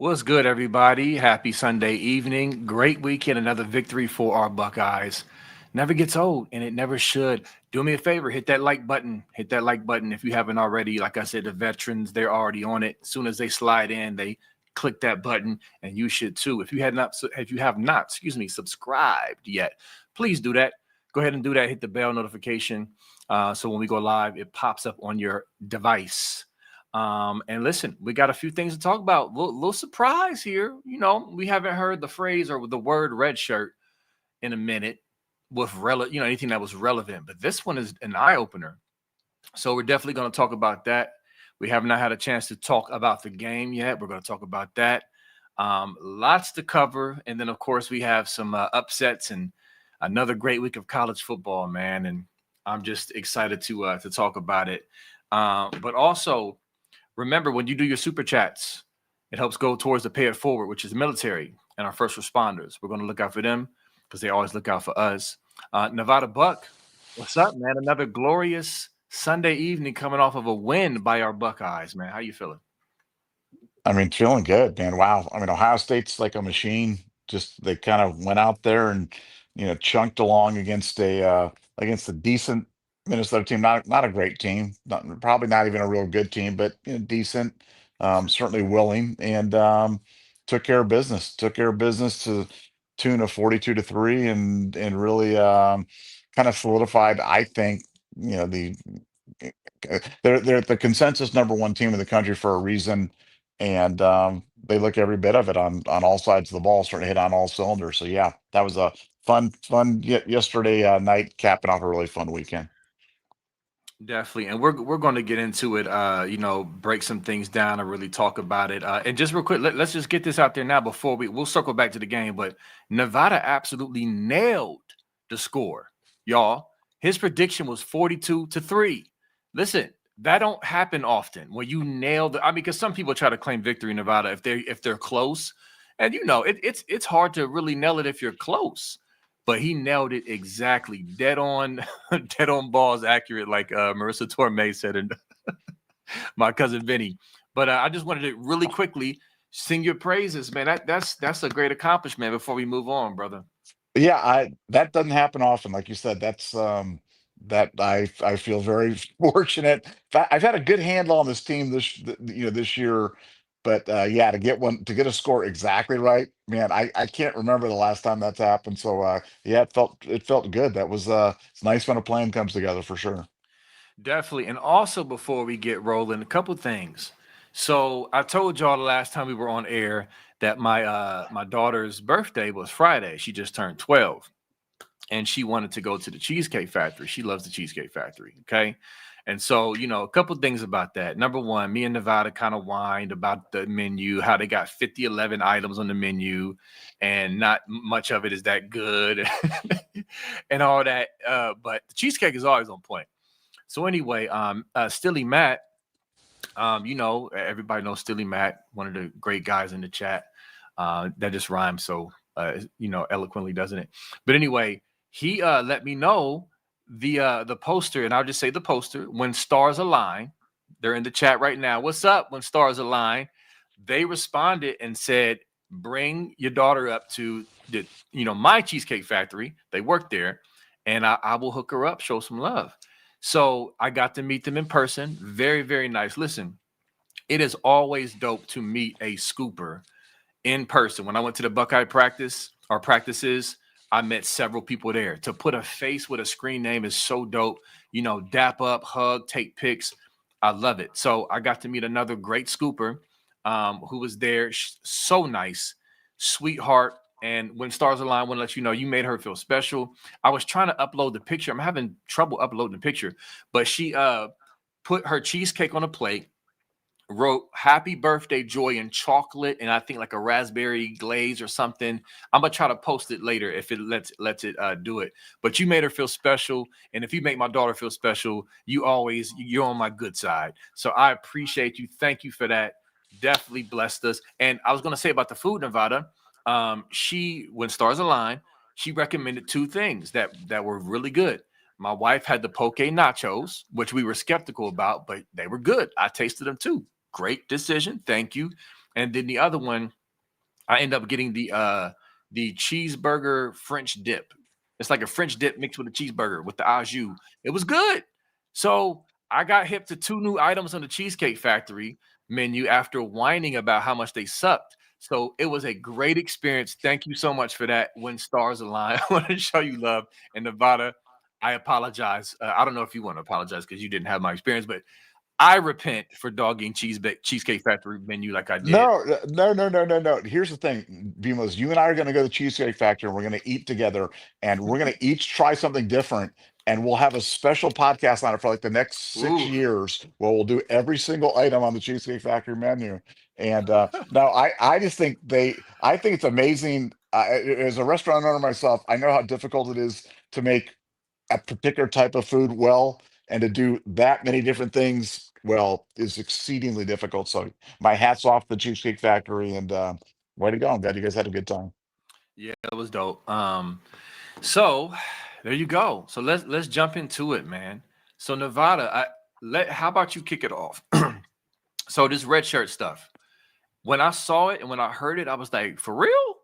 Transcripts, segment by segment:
What's good, everybody? Happy Sunday evening. Great weekend. Another victory for our Buckeyes. Never gets old, and it never should. Do me a favor, hit that like button. Hit that like button if you haven't already. Like I said, the veterans, they're already on it. As soon as they slide in, they click that button, and you should too. If you have not, subscribed yet, please do that. Go ahead and do that. Hit the bell notification. So when we go live, it pops up on your device. And listen, we got a few things to talk about. Little surprise here. We haven't heard the phrase or the word red shirt in a minute with anything that was relevant. But this one is an eye opener. So we're definitely going to talk about that. We have not had a chance to talk about the game yet. We're going to talk about that. Lots to cover. And then, of course, we have some upsets and another great week of college football, man. And I'm just excited to talk about it. But also, remember, when you do your super chats, it helps go towards the pay it forward, which is military and our first responders. We're going to look out for them because they always look out for us. Nevada Buck, what's up, man? Another glorious Sunday evening coming off of a win by our Buckeyes, man. How you feeling? I mean, feeling good, man. Wow. I mean, Ohio State's like a machine. Just they kind of went out there and chunked along against a decent Minnesota team. Not a great team, probably not even a real good team, but decent. Certainly willing and took care of business. Took care of business to tune of 42-3 and really kind of solidified, I think, the they're the consensus number one team in the country for a reason, and they look every bit of it on all sides of the ball, starting to hit on all cylinders. So yeah, that was a fun yesterday night, capping off a really fun weekend. Definitely, and we're going to get into it. Break some things down and really talk about it. And just real quick, let's just get this out there now before we'll circle back to the game. But Nevada absolutely nailed the score, y'all. His prediction was 42-3. Listen, that don't happen often when you nail the. I mean, because some people try to claim victory in Nevada if they're close, and it's hard to really nail it if you're close. But he nailed it exactly, dead on, dead on balls, accurate, like Marissa Torme said, and my cousin Vinny. But I just wanted to really quickly sing your praises, man. That's a great accomplishment. Before we move on, brother. Yeah, I that doesn't happen often. Like you said, that's that I feel very fortunate. I've had a good handle on this team this year, but yeah, to get a score exactly right, man, I can't remember the last time that's happened. So yeah, it felt good. That was it's nice when a plan comes together for sure. Definitely. And also, before we get rolling, a couple things. So I told y'all the last time we were on air that my daughter's birthday was Friday. She just turned 12, and she wanted to go to the Cheesecake Factory. She loves the Cheesecake Factory. Okay. And so, a couple things about that. Number one, me and Nevada kind of whined about the menu, how they got 50, 11 items on the menu, and not much of it is that good and all that. But the cheesecake is always on point. So anyway, Stilly Matt, everybody knows Stilly Matt, one of the great guys in the chat. That just rhymes so eloquently, doesn't it? But anyway, he let me know the poster, and I'll just say the poster. When stars align, they're in the chat right now. What's up? When stars align, they responded and said, "Bring your daughter up to my Cheesecake Factory. They work there, and I will hook her up, show some love." So I got to meet them in person. Very, very nice. Listen, it is always dope to meet a scooper in person. When I went to the Buckeye practices, I met several people there. To put a face with a screen name is so dope. Dap up, hug, take pics. I love it. So I got to meet another great scooper who was there. So nice, sweetheart. And when stars align, want to let you know you made her feel special. I was trying to upload the picture. I'm having trouble uploading the picture, but she put her cheesecake on a plate, wrote happy birthday joy in chocolate and I think like a raspberry glaze or something. I'm gonna try to post it later if it lets it do it. But you made her feel special, and if you make my daughter feel special, you're on my good side. So I appreciate you. Thank you for that. Definitely blessed us. And I was gonna say about the food, Nevada. She, when stars align, she recommended two things that were really good. My wife had the poke nachos, which we were skeptical about, but they were good. I tasted them too. Great decision. Thank you. and then the other one I end up getting the cheeseburger French dip. It's like a French dip mixed with a cheeseburger with the au jus. It was good. So I got hip to two new items on the Cheesecake Factory menu after whining about how much they sucked. So it was a great experience. Thank you so much for that. When stars align, I want to show you love. And Nevada, I apologize. I don't know if you want to apologize because you didn't have my experience, but I repent for dogging Cheesecake Factory menu like I did. No, no. Here's the thing, Bimos. You and I are going to go to the Cheesecake Factory and we're going to eat together and we're going to each try something different. And we'll have a special podcast on it for like the next six Ooh. years where we'll do every single item on the Cheesecake Factory menu. And no, I just think I think it's amazing. As a restaurant owner myself, I know how difficult it is to make a particular type of food well, and to do that many different things well is exceedingly difficult. So my hat's off to the Cheesecake Factory, and way to go. I'm glad you guys had a good time. Yeah, it was dope. So there you go. So let's jump into it, man. So Nevada, how about you kick it off? So this red shirt stuff. When I saw it and when I heard it, I was like, for real?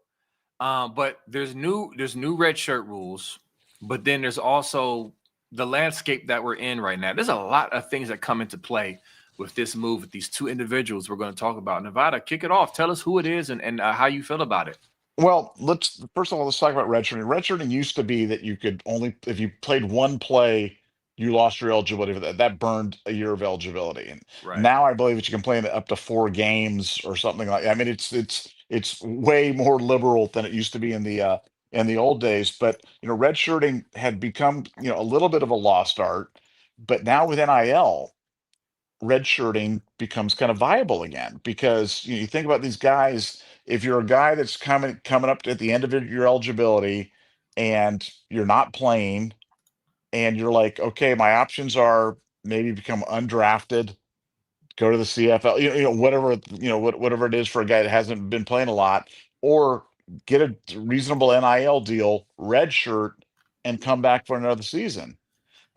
But there's new red shirt rules, but then there's also the landscape that we're in right now. There's a lot of things that come into play with this move with these two individuals we're going to talk about. Nevada, kick it off. Tell us who it is and how you feel about it. Well, let's first of all let's talk about redshirting. Redshirting used to be that you could only if you played one play, you lost your eligibility for that. That burned a year of eligibility. And Right. now I believe that you can play in up to 4 games or something like. I mean, it's way more liberal than it used to be in the old days. But redshirting had become a little bit of a lost art. But now with NIL, redshirting becomes kind of viable again because you think about these guys. If you're a guy that's coming up at the end of your eligibility and you're not playing, and you're like, okay, my options are maybe become undrafted, go to the CFL, whatever whatever it is for a guy that hasn't been playing a lot, or get a reasonable NIL deal, redshirt, and come back for another season.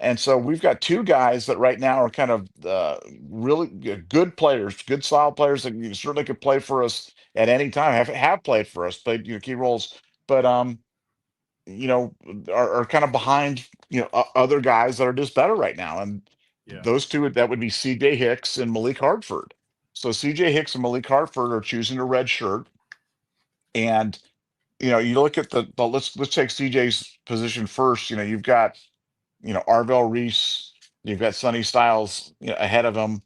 And so we've got two guys that right now are kind of really good players, good solid players that certainly could play for us at any time. Have played for us, played key roles, but you know are kind of behind other guys that are just better right now. And Yeah. those two, that would be C.J. Hicks and Malik Hartford. So C.J. Hicks and Malik Hartford are choosing a red shirt, and you look at the let's take C.J.'s position first. You've got Arvell Reese, you've got Sonny Styles, ahead of him.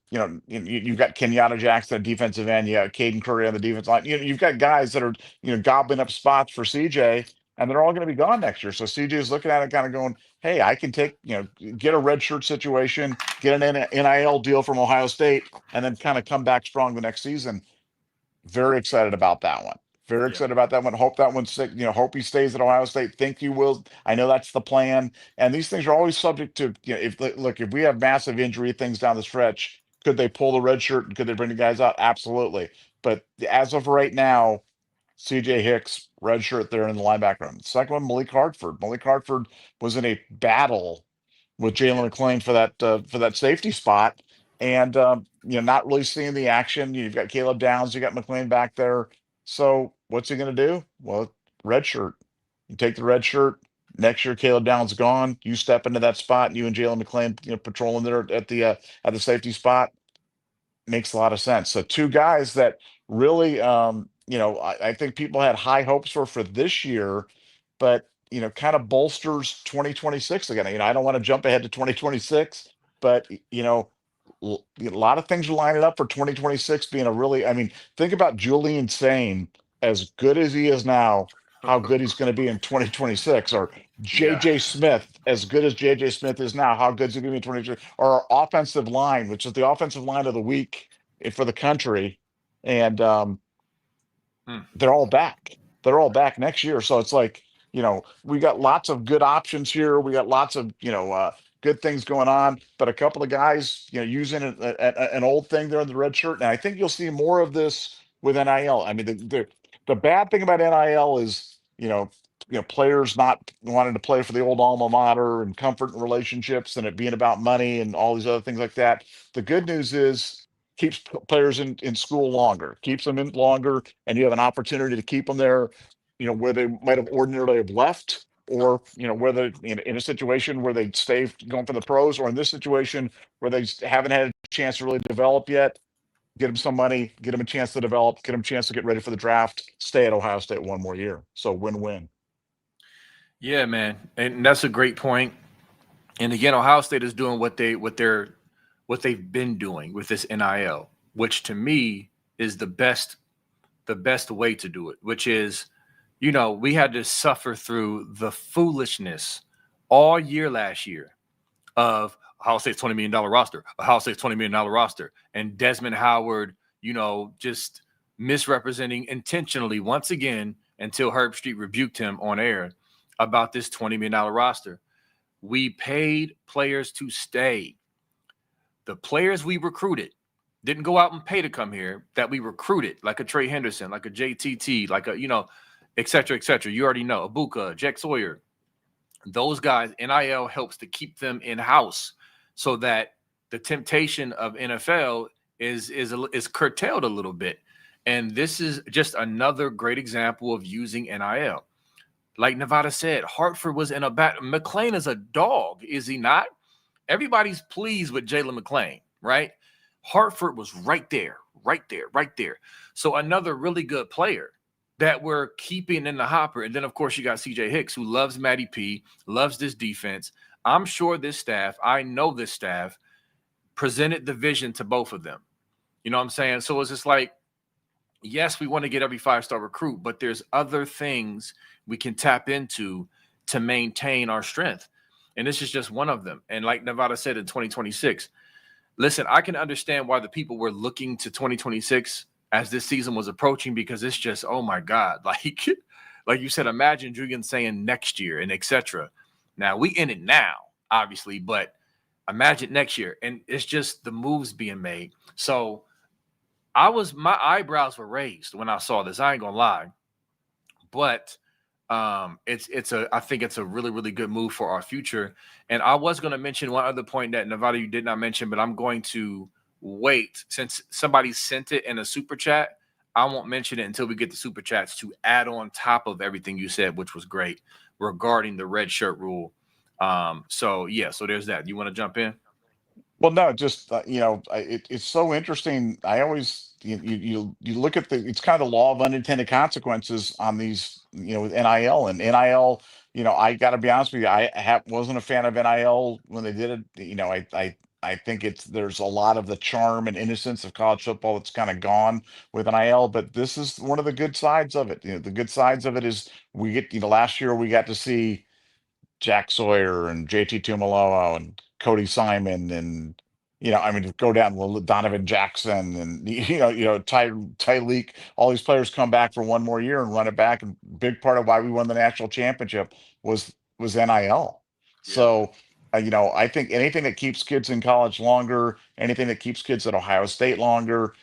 You've got Kenyatta Jackson at defensive end. You got Caden Curry on the defense line. You've got guys that are, gobbling up spots for CJ, and they're all going to be gone next year. So CJ is looking at it, kind of going, "Hey, I can take, get a red shirt situation, get an NIL deal from Ohio State, and then kind of come back strong the next season." Very excited about that one. Very Yeah. excited about that one. Hope that one's sick. Hope he stays at Ohio State. Think he will. I know that's the plan. And these things are always subject to, if look, if we have massive injury things down the stretch, could they pull the red shirt and could they bring the guys out? Absolutely. But as of right now, CJ Hicks, red shirt there in the linebacker room. The second one, Malik Hartford. Malik Hartford was in a battle with Yeah. Jalen McClain for that safety spot, and not really seeing the action. You've got Caleb Downs, you got McClain back there. So what's he going to do? Well, red shirt. You take the red shirt. Next year, Caleb Downs gone. You step into that spot, and you and Jalen McClain, patrolling there at the safety spot. Makes a lot of sense. So two guys that really, I think people had high hopes for this year, but kind of bolsters 2026 again. I don't want to jump ahead to 2026, but a lot of things are lining up for 2026 being a really. I mean, think about Julian Sane, as good as he is now, how good he's going to be in 2026, or Yeah. JJ Smith, as good as JJ Smith is now, how good is he going to be in 2026? Or our offensive line, which is the offensive line of the week for the country. And Hmm. they're all back. They're all back next year. So it's like, we got lots of good options here. We got lots of, good things going on, but a couple of guys, using an old thing there in the red shirt. And I think you'll see more of this with NIL. I mean, the bad thing about NIL is, players not wanting to play for the old alma mater and comfort and relationships and it being about money and all these other things like that. The good news is keeps players in school longer, keeps them in longer, and you have an opportunity to keep them there, where they might have ordinarily have left, or whether in a situation where they stay going for the pros, or in this situation where they just haven't had a chance to really develop yet. Get them some money, get them a chance to develop, get them a chance to get ready for the draft, stay at Ohio State one more year. So win-win. Yeah, man, and that's a great point. And again, Ohio State is doing what they've been doing with this NIL, which to me is the best way to do it, which is, we had to suffer through the foolishness all year last year of Ohio State's $20 million roster, Ohio State's $20 million roster, and Desmond Howard, just misrepresenting intentionally once again until Herb Street rebuked him on air about this $20 million roster. We paid players to stay. The players we recruited didn't go out and pay to come here, that we recruited, like a Trey Henderson, like a JTT, like a, et cetera, et cetera. You already know, Abuka, Jack Sawyer. Those guys, NIL helps to keep them in-house so that the temptation of NFL is curtailed a little bit. And this is just another great example of using NIL. Like Nevada said, Hartford was in a bat. McClain is a dog, is he not? Everybody's pleased with Jalen McClain, right? Hartford was right there. So another really good player that we're keeping in the hopper. And then, of course, you got CJ Hicks, who loves Matty P, loves this defense. I'm sure I know this staff presented the vision to both of them. You know what I'm saying? So it's just like, yes, we want to get every 5-star recruit, but there's other things we can tap into to maintain our strength. And this is just one of them. And like Nevada said, in 2026, listen, I can understand why the people were looking to 2026 as this season was approaching, because it's just, oh my God, like you said, imagine Julian saying next year and et cetera. Now we in it now, obviously, but imagine next year. And it's just the moves being made. So my eyebrows were raised when I saw this. I ain't gonna lie, but I think it's a really, really good move for our future. And I was going to mention one other point that Nevada, you did not mention, but I'm going to wait since somebody sent it in a super chat. I won't mention it until we get the super chats to add on top of everything you said, which was great regarding the red shirt rule. So there's that. You want to jump in? Well, no, just it's so interesting. I always you look at it's kind of the law of unintended consequences on these, with NIL and NIL. I got to be honest with you, wasn't a fan of NIL when they did it. I think there's a lot of the charm and innocence of college football that's kind of gone with NIL, but this is one of the good sides of it. The good sides of it is we get, last year we got to see Jack Sawyer and JT Tuimoloau and Cody Simon and go down with Donovan Jackson and Tyreek, all these players come back for one more year and run it back. And big part of why we won the national championship was NIL. Yeah. So I think anything that keeps kids in college longer, anything that keeps kids at Ohio State longer,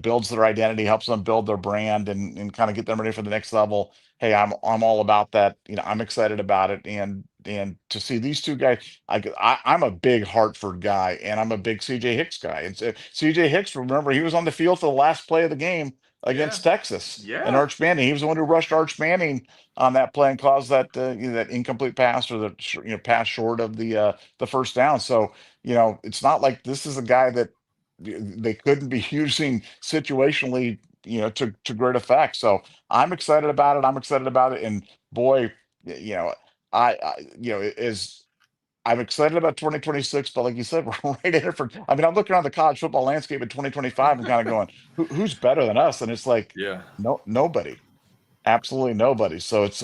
builds their identity, helps them build their brand and kind of get them ready for the next level. Hey, I'm all about that. I'm excited about it, and to see these two guys, I'm a big Hartford guy, and I'm a big CJ Hicks guy. And CJ Hicks, remember, he was on the field for the last play of the game against Texas, and Yeah. Arch Manning. He was the one who rushed Arch Manning on that play and caused that that incomplete pass, or the pass short of the first down. So it's not like this is a guy that they couldn't be using situationally, to great effect. So I'm excited about it. I'm excited about it. And boy, is I'm excited about 2026, but like you said, we're right in it for. I mean, I'm looking around the college football landscape in 2025 and kind of going, who's better than us? And it's like, Yeah. nobody, absolutely nobody. So it's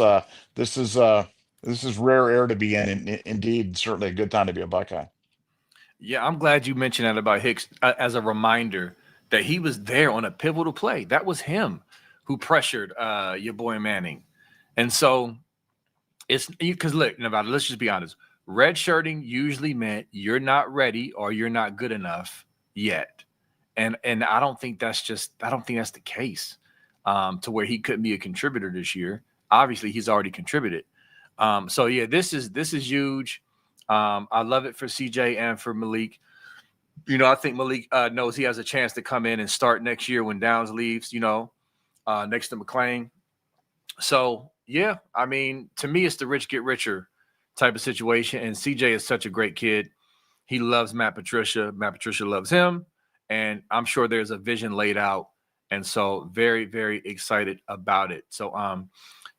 this is rare air to be in, and indeed, certainly a good time to be a Buckeye. Yeah, I'm glad you mentioned that about Hicks as a reminder that he was there on a pivotal play. That was him who pressured your boy Manning. And so it's because look, Nevada, let's just be honest. Red shirting usually meant you're not ready or you're not good enough yet. And I don't think that's the case to where he couldn't be a contributor this year. Obviously, he's already contributed. So yeah, this is huge. I love it for CJ and for Malik. I think Malik knows he has a chance to come in and start next year when Downs leaves. Next to McClain. So yeah, I mean, to me, it's the rich get richer type of situation. And CJ is such a great kid. He loves Matt Patricia. Matt Patricia loves him, and I'm sure there's a vision laid out. And so, very, very excited about it. So,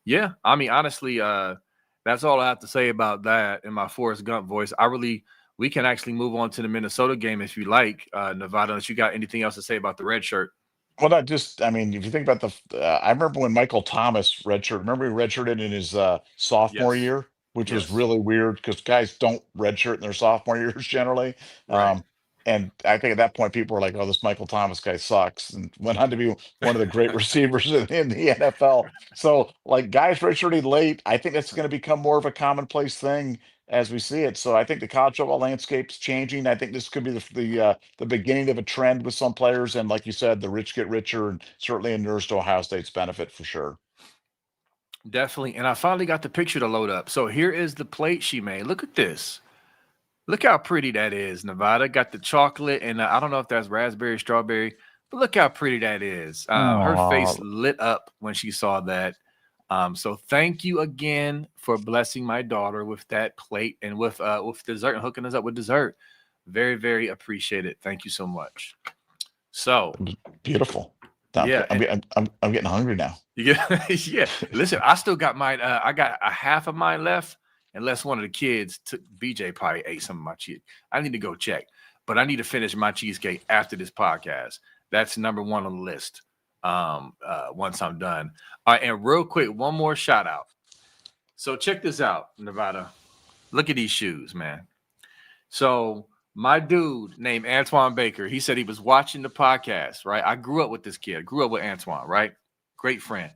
yeah, I mean, honestly, that's all I have to say about that in my Forrest Gump voice. We can actually move on to the Minnesota game if you like, Nevada. Unless you got anything else to say about the red shirt. Well, not just, I mean, if you think about I remember when Michael Thomas redshirt, remember he redshirted in his sophomore Yes, year, which was yes, really weird because guys don't redshirt in their sophomore years generally. right. Um, and I think at that point, people were like, oh, this Michael Thomas guy sucks, and went on to be one of the great receivers in the NFL. So, like, guys redshirting late, I think that's going to become more of a commonplace thing as we see it. So I think the college football landscape's changing. I think this could be the beginning of a trend with some players, and like you said, the rich get richer, and certainly inures to Ohio State's benefit for sure. Definitely. And I finally got the picture to load up. So here is the plate she made. Look at this. Look how pretty that is, Nevada. Got the chocolate, and I don't know if that's raspberry, strawberry, but look how pretty that is. Her face Oh, lit up when she saw that. So thank you again for blessing my daughter with that plate and with dessert and hooking us up with dessert. Very, very appreciated. Thank you so much. So beautiful. Now yeah, I'm getting hungry now. yeah, yeah. Listen, I still got mine. I got a half of mine left, unless one of the kids took. BJ probably ate some of my cheese. I need to go check, but I need to finish my cheesecake after this podcast. That's number one on the list. Once I'm done. All right, and real quick, one more shout out. So check this out, Nevada. Look at these shoes, man. So my dude named Antoine Baker, he said he was watching the podcast, right? I grew up with this kid, grew up with Antoine, right? Great friend.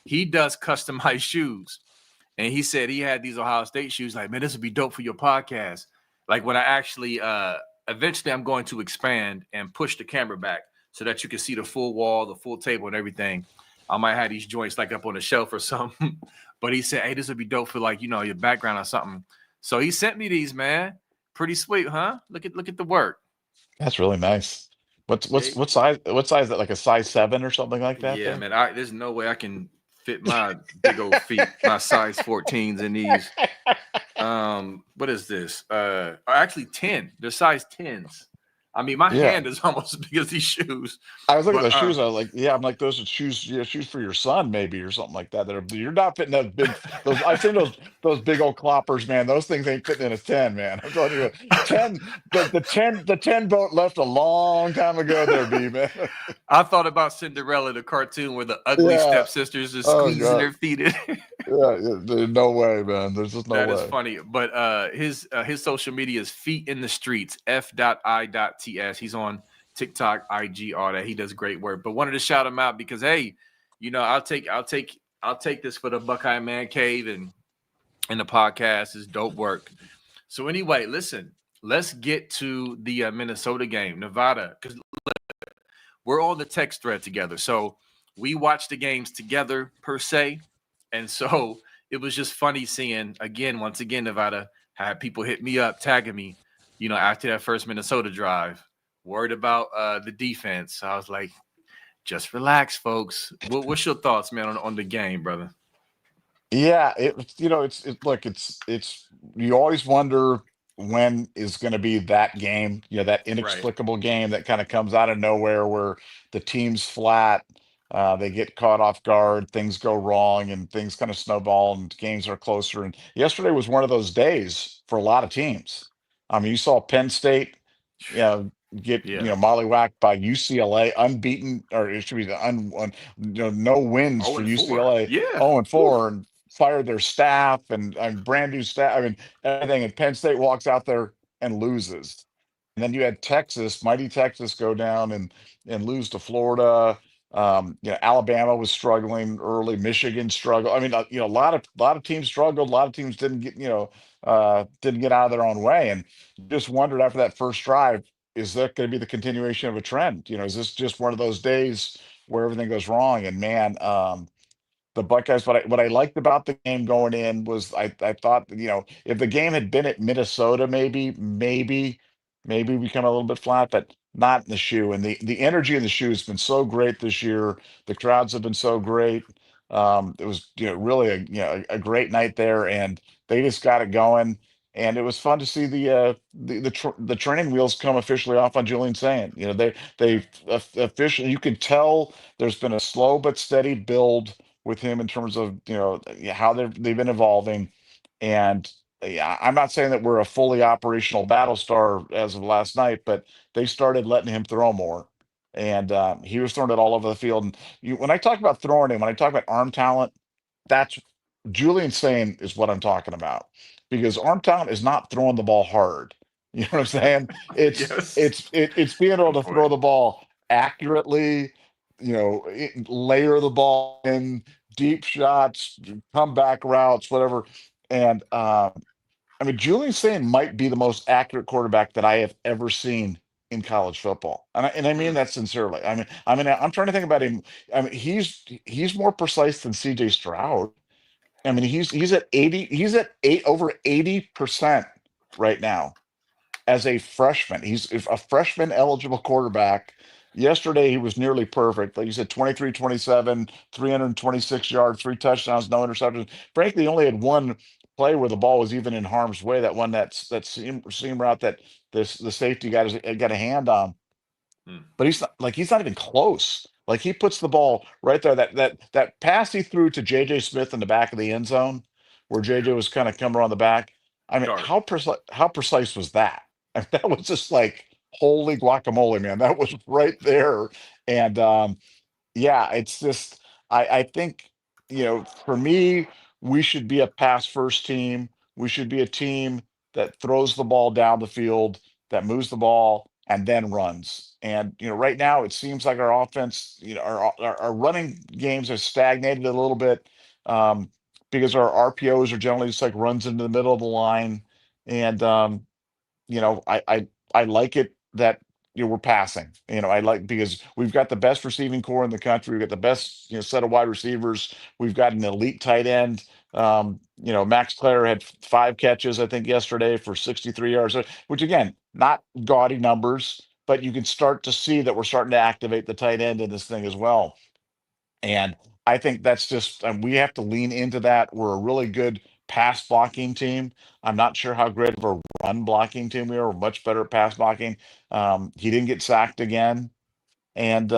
He does customized shoes. And he said he had these Ohio State shoes. Like, man, this would be dope for your podcast. Like when I actually eventually I'm going to expand and push the camera back so that you can see the full wall, the full table, and everything. I might have these joints like up on the shelf or something. But he said, hey, this would be dope for like, your background or something. So he sent me these, man. Pretty sweet, huh? Look at the work. That's really nice. What's Yeah, what's what size? What size is that? Like a size 7 or something like that? yeah, There. man. There's no way I can fit my big old feet, my size 14s in these. What is this? Actually 10. They're size 10s. I mean, my Yeah. hand is almost as big as these shoes. I was looking at But those shoes. I was like, yeah, I'm like, those are shoes, shoes for your son, maybe, or something like that. You're not fitting those big, those. I've seen those big old cloppers, man. Those things ain't fitting in a 10, man. I'm telling you, 10, the 10 boat left a long time ago there, B, man. I thought about Cinderella, the cartoon where the ugly Yeah. stepsisters are Oh squeezing God. their feet in. Yeah, yeah. There's no way, man. There's just no That is way. funny. But his social media is feet in the streets, f.i.ts. He's on TikTok, IG, all that. He does great work. But wanted to shout him out because hey, I'll take this for the Buckeye Man Cave and the podcast is dope work. So anyway, listen, let's get to the Minnesota game, Nevada, because we're on the text thread together. So we watch the games together per se. And so it was just funny seeing once again, Nevada had people hit me up, tagging me, after that first Minnesota drive, worried about the defense. So I was like, just relax, folks. What's your thoughts, man, on the game, brother? Yeah, look, it's you always wonder when is going to be that game, that Right. inexplicable game that kind of comes out of nowhere where the team's flat, they get caught off guard, things go wrong, and things kind of snowball, and games are closer. And yesterday was one of those days for a lot of teams. I mean, you saw Penn State, get Yeah. mollywhacked by UCLA, unbeaten, or it should be no wins Oh, for and four. UCLA, Yeah. 0 and Whew. 4, and fired their staff and brand new staff. I mean, everything. And Penn State walks out there and loses. And then you had Texas, mighty Texas, go down and lose to Florida. Alabama was struggling early. Michigan struggled. I mean, a lot of teams struggled. A lot of teams didn't get out of their own way, and just wondered after that first drive, is that going to be the continuation of a trend? Is this just one of those days where everything goes wrong? And man, the Buckeyes. What I liked about the game going in was I thought, if the game had been at Minnesota, maybe maybe become a little bit flat, but not in the shoe. And the energy in the shoe has been so great this year. The crowds have been so great. It was really a great night there, and they just got it going. And it was fun to see the training wheels come officially off on Julian Saying. Yeah. Officially, you can tell there's been a slow but steady build with him in terms of how they've been evolving. And yeah, I'm not saying that we're a fully operational battle star as of last night, but they started letting him throw more, and he was throwing it all over the field. And when I talk about throwing him, when I talk about arm talent, that's Julian saying is what I'm talking about, because arm talent is not throwing the ball hard. You know what I'm saying? Yes. It's being able On to throw point. the ball accurately, layer the ball in deep shots, comeback routes, whatever. And I mean, Julian Sain might be the most accurate quarterback that I have ever seen in college football, and I mean Mm. that sincerely. I mean, I'm trying to think about him. I mean, he's more precise than C.J. Stroud. I mean, he's at 80. He's at over 80% right now as a freshman. He's a freshman eligible quarterback. Yesterday, he was nearly perfect. Like you said, 23, 27, 326 yards, 3 touchdowns, no interceptions. Frankly, he only had one play where the ball was even in harm's way. That one that seam route that the safety got a hand on, Mm. but he's not even close. Like he puts the ball right there. That pass he threw to JJ Smith in the back of the end zone, where Yeah. JJ was kind of coming around the back. I mean, Dart. how precise was that? I mean, that was just like holy guacamole, man. That was right there. And yeah, it's just I think for me, we should be a pass first team. We should be a team that throws the ball down the field, that moves the ball, and then runs. And right now it seems like our offense, our running games have stagnated a little bit, um, because our RPOs are generally just like runs into the middle of the line. And I like it that we're passing. I like because we've got the best receiving core in the country. We've got the best set of wide receivers. We've got an elite tight end. Max Clare had 5 catches, I think, yesterday for 63 yards, which again, not gaudy numbers, but you can start to see that we're starting to activate the tight end in this thing as well. And I think that's just we have to lean into that. We're a really good pass blocking team. I'm not sure how great of a run blocking team we are. We're much better at pass blocking. He didn't get sacked again. And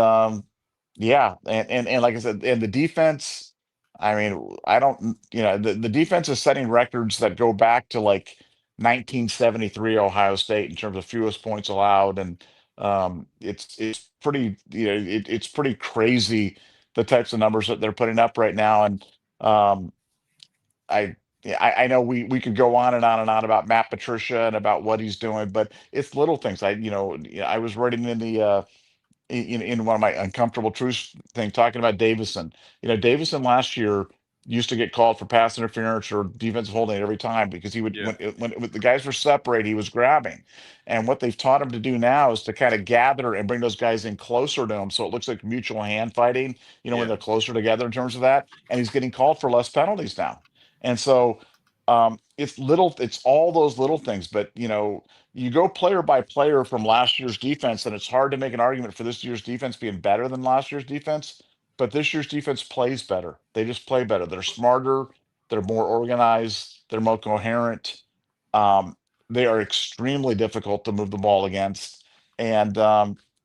yeah, and like I said, and the defense, I mean, I don't, the defense is setting records that go back to like 1973 Ohio State in terms of fewest points allowed. And it's pretty, it's pretty crazy the types of numbers that they're putting up right now. And um, I yeah, I know we could go on and on and on about Matt Patricia and about what he's doing, but it's little things. I was writing in the in one of my uncomfortable truths thing talking about Davison. Davison last year used to get called for pass interference or defensive holding every time because he would Yeah. when the guys were separated, he was grabbing. And what they've taught him to do now is to kind of gather and bring those guys in closer to him, so it looks like mutual hand fighting. When Yeah. they're closer together in terms of that, and he's getting called for less penalties now. And so it's all those little things, but you go player by player from last year's defense, and it's hard to make an argument for this year's defense being better than last year's defense. But this year's defense plays better. They just play better. They're smarter. They're more organized. They're more coherent. Um, they are extremely difficult to move the ball against, and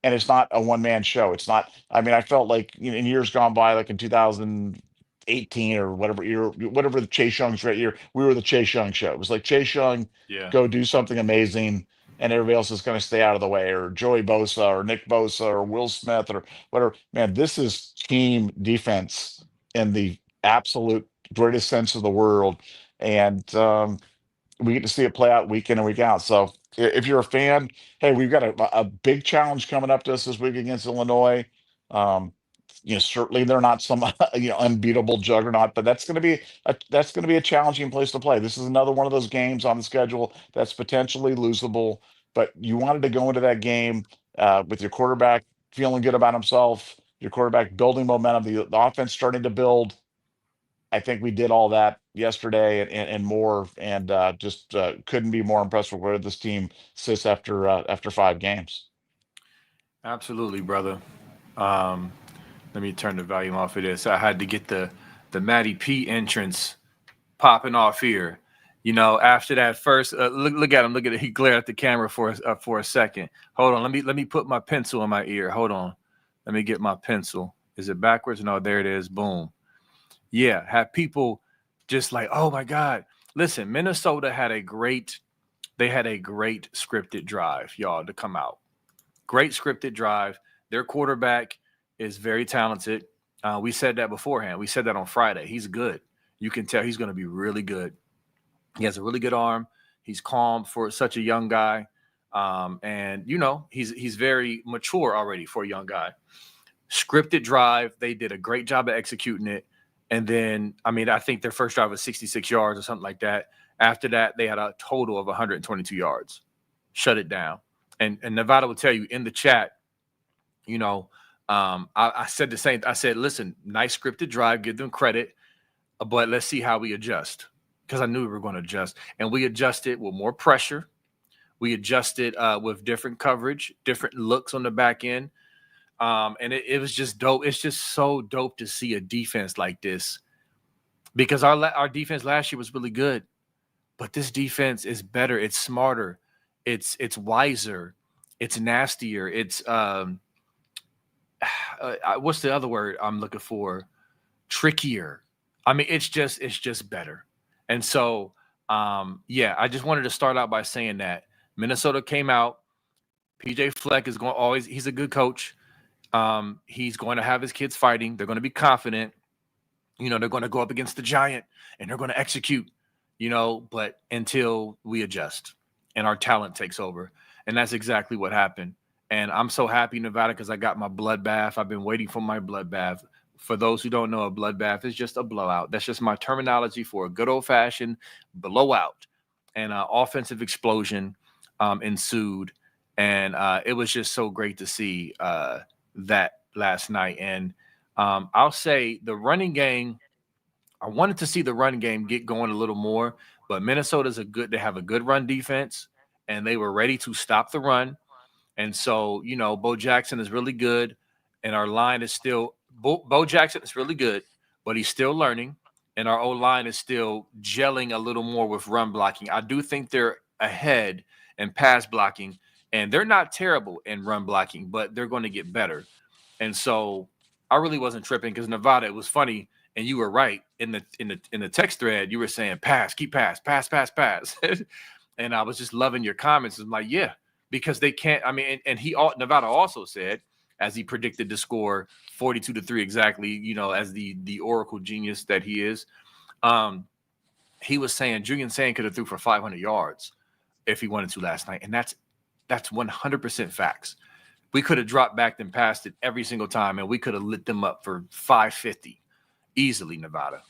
it's not a one man show. It's not. I mean, I felt like in years gone by, like in 2018 or whatever year, whatever the Chase Young's right year, we were the Chase Young show. It was like Chase Young Yeah. go do something amazing, and everybody else is going to stay out of the way, or Joey Bosa or Nick Bosa or Will Smith or whatever. Man, this is team defense in the absolute greatest sense of the world. And we get to see it play out week in and week out. So if you're a fan, hey, we've got a big challenge coming up to us this week against Illinois. Um, certainly they're not some unbeatable juggernaut, but that's going to be a challenging place to play. This is another one of those games on the schedule that's potentially losable. But you wanted to go into that game with your quarterback feeling good about himself, your quarterback building momentum, the offense starting to build. I think we did all that yesterday and more, and just couldn't be more impressed with where this team sits after 5 games. Absolutely, brother. Um, Let me turn the volume off of this. I had to get the Matty P entrance popping off here. You know, after that first look at him, look at it. He glared at the camera for a second. Hold on, let me put my pencil in my ear. Hold on, let me get my pencil. Is it backwards? No, there it is. Boom. Yeah, have people just like, oh my God. Listen, Minnesota had a great, they had a great scripted drive, y'all, to come out. Great scripted drive. Their quarterback is very talented. We said that beforehand. We said that on Friday. He's good. You can tell he's going to be really good. He has a really good arm. He's calm for such a young guy, and you know he's very mature already for a young guy. Scripted drive. They did a great job of executing it. And then, I mean, I think their first drive was 66 yards or something like that. After that, they had a total of 122 yards. Shut it down. And Nevada will tell you in the chat, you know, I said the same. I said, listen, nice scripted drive, give them credit, but let's see how we adjust. Because I knew we were going to adjust. And we adjusted with more pressure. We adjusted with different coverage, different looks on the back end. And it was just dope. It's just so dope to see a defense like this because our defense last year was really good, but this defense is better. It's smarter. It's wiser. It's nastier. It's what's the other word I'm looking for? Trickier. I mean, it's just better. And so, yeah, I just wanted to start out by saying that Minnesota came out. PJ Fleck is going to always. He's a good coach. He's going to have his kids fighting. They're going to be confident. You know, they're going to go up against the giant and they're going to execute, you know, but until we adjust and our talent takes over. And that's exactly what happened. And I'm so happy, Nevada, because I got my bloodbath. I've been waiting for my bloodbath. For those who don't know, a bloodbath is just a blowout. That's just my terminology for a good old fashioned blowout. And an offensive explosion ensued. And it was just so great to see that last night. And I'll say the running game, I wanted to see the run game get going a little more, but Minnesota's they have a good run defense and they were ready to stop the run. And so, you know, Bo Jackson is really good and our line is still, Bo Jackson is really good, but he's still learning. And our O line is still gelling a little more with run blocking. I do think they're ahead in pass blocking, and they're not terrible in run blocking, but they're going to get better. And so I really wasn't tripping because Nevada, it was funny, and you were right in the text thread. You were saying pass, keep pass. And I was just loving your comments. I'm like, yeah, because they can't. I mean, and Nevada also said, as he predicted the score 42-3 exactly, you know, as the oracle genius that he is. He was saying Julian Sand could have threw for 500 yards if he wanted to last night, and that's 100% facts. We could have dropped back and passed it every single time, and we could have lit them up for 550 easily, Nevada.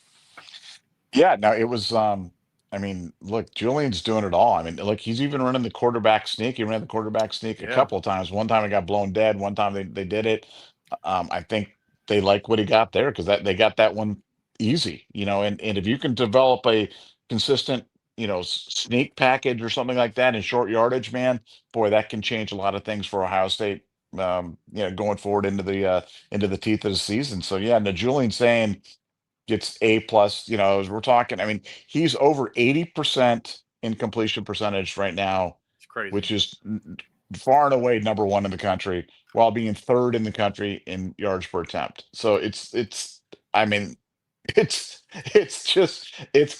Yeah, no, it was. I mean, look, Julian's doing it all. I mean, look, he's even running the quarterback sneak. He ran the quarterback sneak a Yeah. couple of times. One time it got blown dead. One time they did it. I think they like what he got there because that they got that one easy, you know. And if you can develop a consistent, you know, sneak package or something like that in short yardage, man, boy, that can change a lot of things for Ohio State. You know, going forward into the teeth of the season. So yeah, no, Julian saying gets A plus, you know, as we're talking. I mean, he's over 80% in completion percentage right now, It's crazy. which is far and away number one in the country, while being third in the country in yards per attempt. So I mean, it's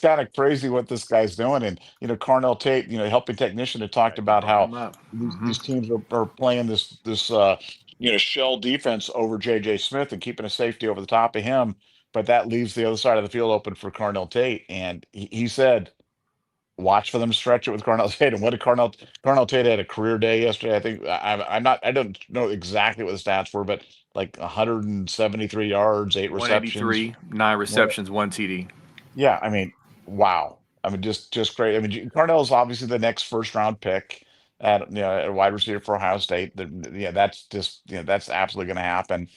kind of crazy what this guy's doing. And you know, Carnell Tate, you know, helping technician, had talked Had to about bring how him up. these teams are playing this you know, shell defense over JJ Smith and keeping a safety over the top of him, but that leaves the other side of the field open for Carnell Tate. And he said, watch for them to stretch it with Carnell Tate. And what did Carnell Tate had a career day yesterday? I think I don't know exactly what the stats were, but like 173 yards, 8 receptions. 183, 9 receptions, 1 TD. Yeah, I mean, wow. I mean, just great. I mean, Carnell's obviously the next first round pick. at at wide receiver for Ohio State. Yeah, that's just that's absolutely going to happen.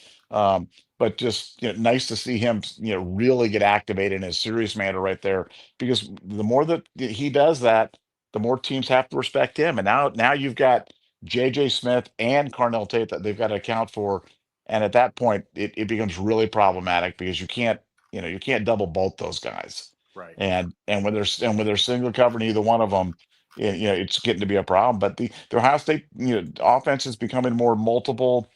But just nice to see him really get activated in a serious manner right there, because the more that he does that, the more teams have to respect him. And now you've got J.J. Smith and Carnell Tate that they've got to account for, and at that point it becomes really problematic because you can't double both those guys. Right. And when they're single covering either one of them, it's getting to be a problem. But the Ohio State offense is becoming more multiple.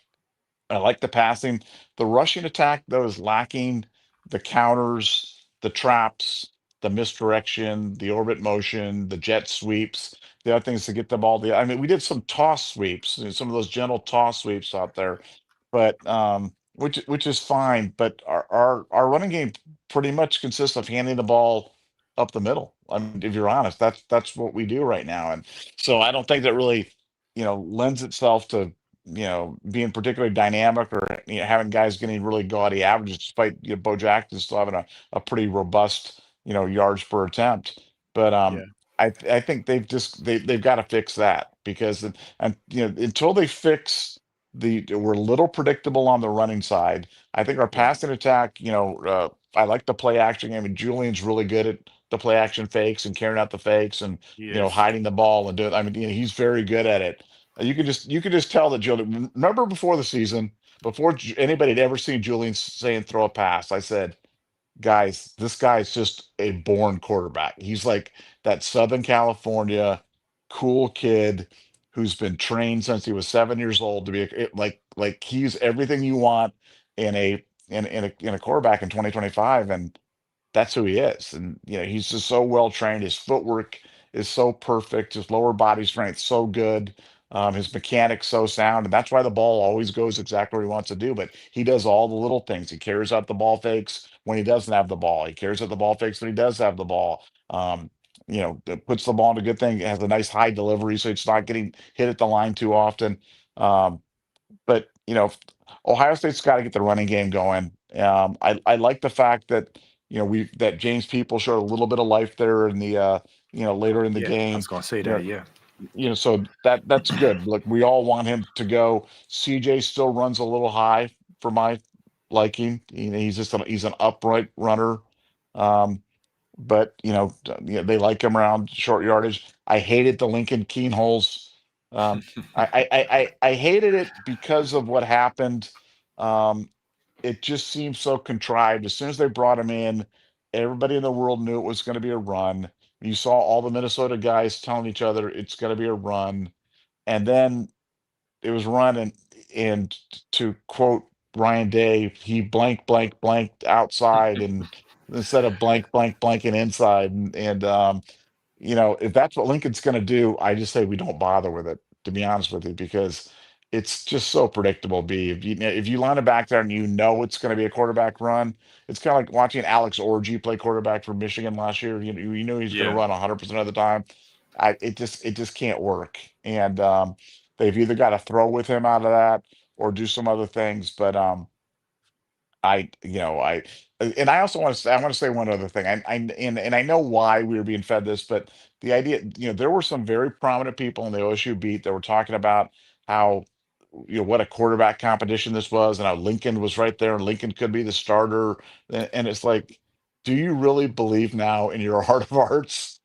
I like the passing. The rushing attack, though, is lacking the counters, the traps, the misdirection, the orbit motion, the jet sweeps, the other things to get the ball. I mean, we did some toss sweeps, some of those gentle toss sweeps out there, but which is fine. But our running game pretty much consists of handing the ball up the middle. I mean, if you're honest, that's what we do right now. And so I don't think that really, lends itself to being particularly dynamic, or having guys getting really gaudy averages, despite Bo Jackson still having a pretty robust yards per attempt. But Yeah. I think they've got to fix that, because and until they fix we're a little predictable on the running side. I think our Yeah. passing attack, I like the play action game. I mean, Julian's really good at the play action fakes and carrying out the fakes, and Yes. hiding the ball and doing. I mean, he's very good at it. You could just tell that Julian. Remember before the season, before anybody had ever seen Julian saying throw a pass, I said, guys, this guy's just a born quarterback. He's like that Southern California cool kid who's been trained since he was 7 years old to be like he's everything you want in a quarterback in 2025. And that's who he is. And he's just so well trained. His footwork is so perfect. His lower body strength so good. His mechanics so sound, and that's why the ball always goes exactly where he wants to do. But he does all the little things. He carries out the ball fakes when he doesn't have the ball. He carries out the ball fakes when he does have the ball. Puts the ball in a good thing. It has a nice high delivery, so it's not getting hit at the line too often. But Ohio State's got to get the running game going. I like the fact that that James People showed a little bit of life there in the later in the Yeah. I game. was gonna say You know, that. Yeah. so that's good. Look, we all want him to go. CJ still runs a little high for my liking. He's an upright runner. Um, but they like him around short yardage. I hated the Lincoln Keen holes. Um, I hated it because of what happened. Um, it just seemed so contrived. As soon as they brought him in, everybody in the world knew it was going to be a run. You saw all the Minnesota guys telling each other it's going to be a run, and then it was run, and to quote Ryan Day, he blanked outside, and instead of blanking inside. And if that's what Lincoln's going to do, I just say we don't bother with it, to be honest with you, because it's just so predictable. If you line it back there and it's going to be a quarterback run, it's kind of like watching Alex Orji play quarterback for Michigan last year. You knew he's going to Yeah. run 100% of the time. It just can't work. And they've either got to throw with him out of that or do some other things. But I, you know, and I also I want to say one other thing. And I know why we were being fed this, but the idea, there were some very prominent people in the OSU beat that were talking about how, what a quarterback competition this was, and how Lincoln was right there, and Lincoln could be the starter. And it's like, do you really believe now in your heart of hearts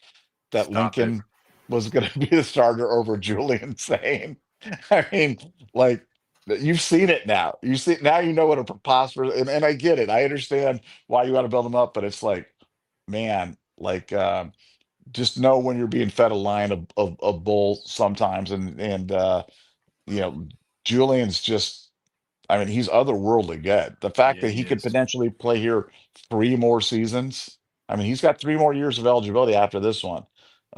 that Stop it. Lincoln was going to be the starter over Julian Sane? I mean, like, you've seen it now. You see now, what a preposterous, and I get it. I understand why you want to build them up, but it's like, man, like, just know when you're being fed a line of bull sometimes. And you know, Julian's just, I mean, he's otherworldly good. The fact Yeah, that he he could is. potentially play here 3 more seasons. I mean, he's got 3 more years of eligibility after this one.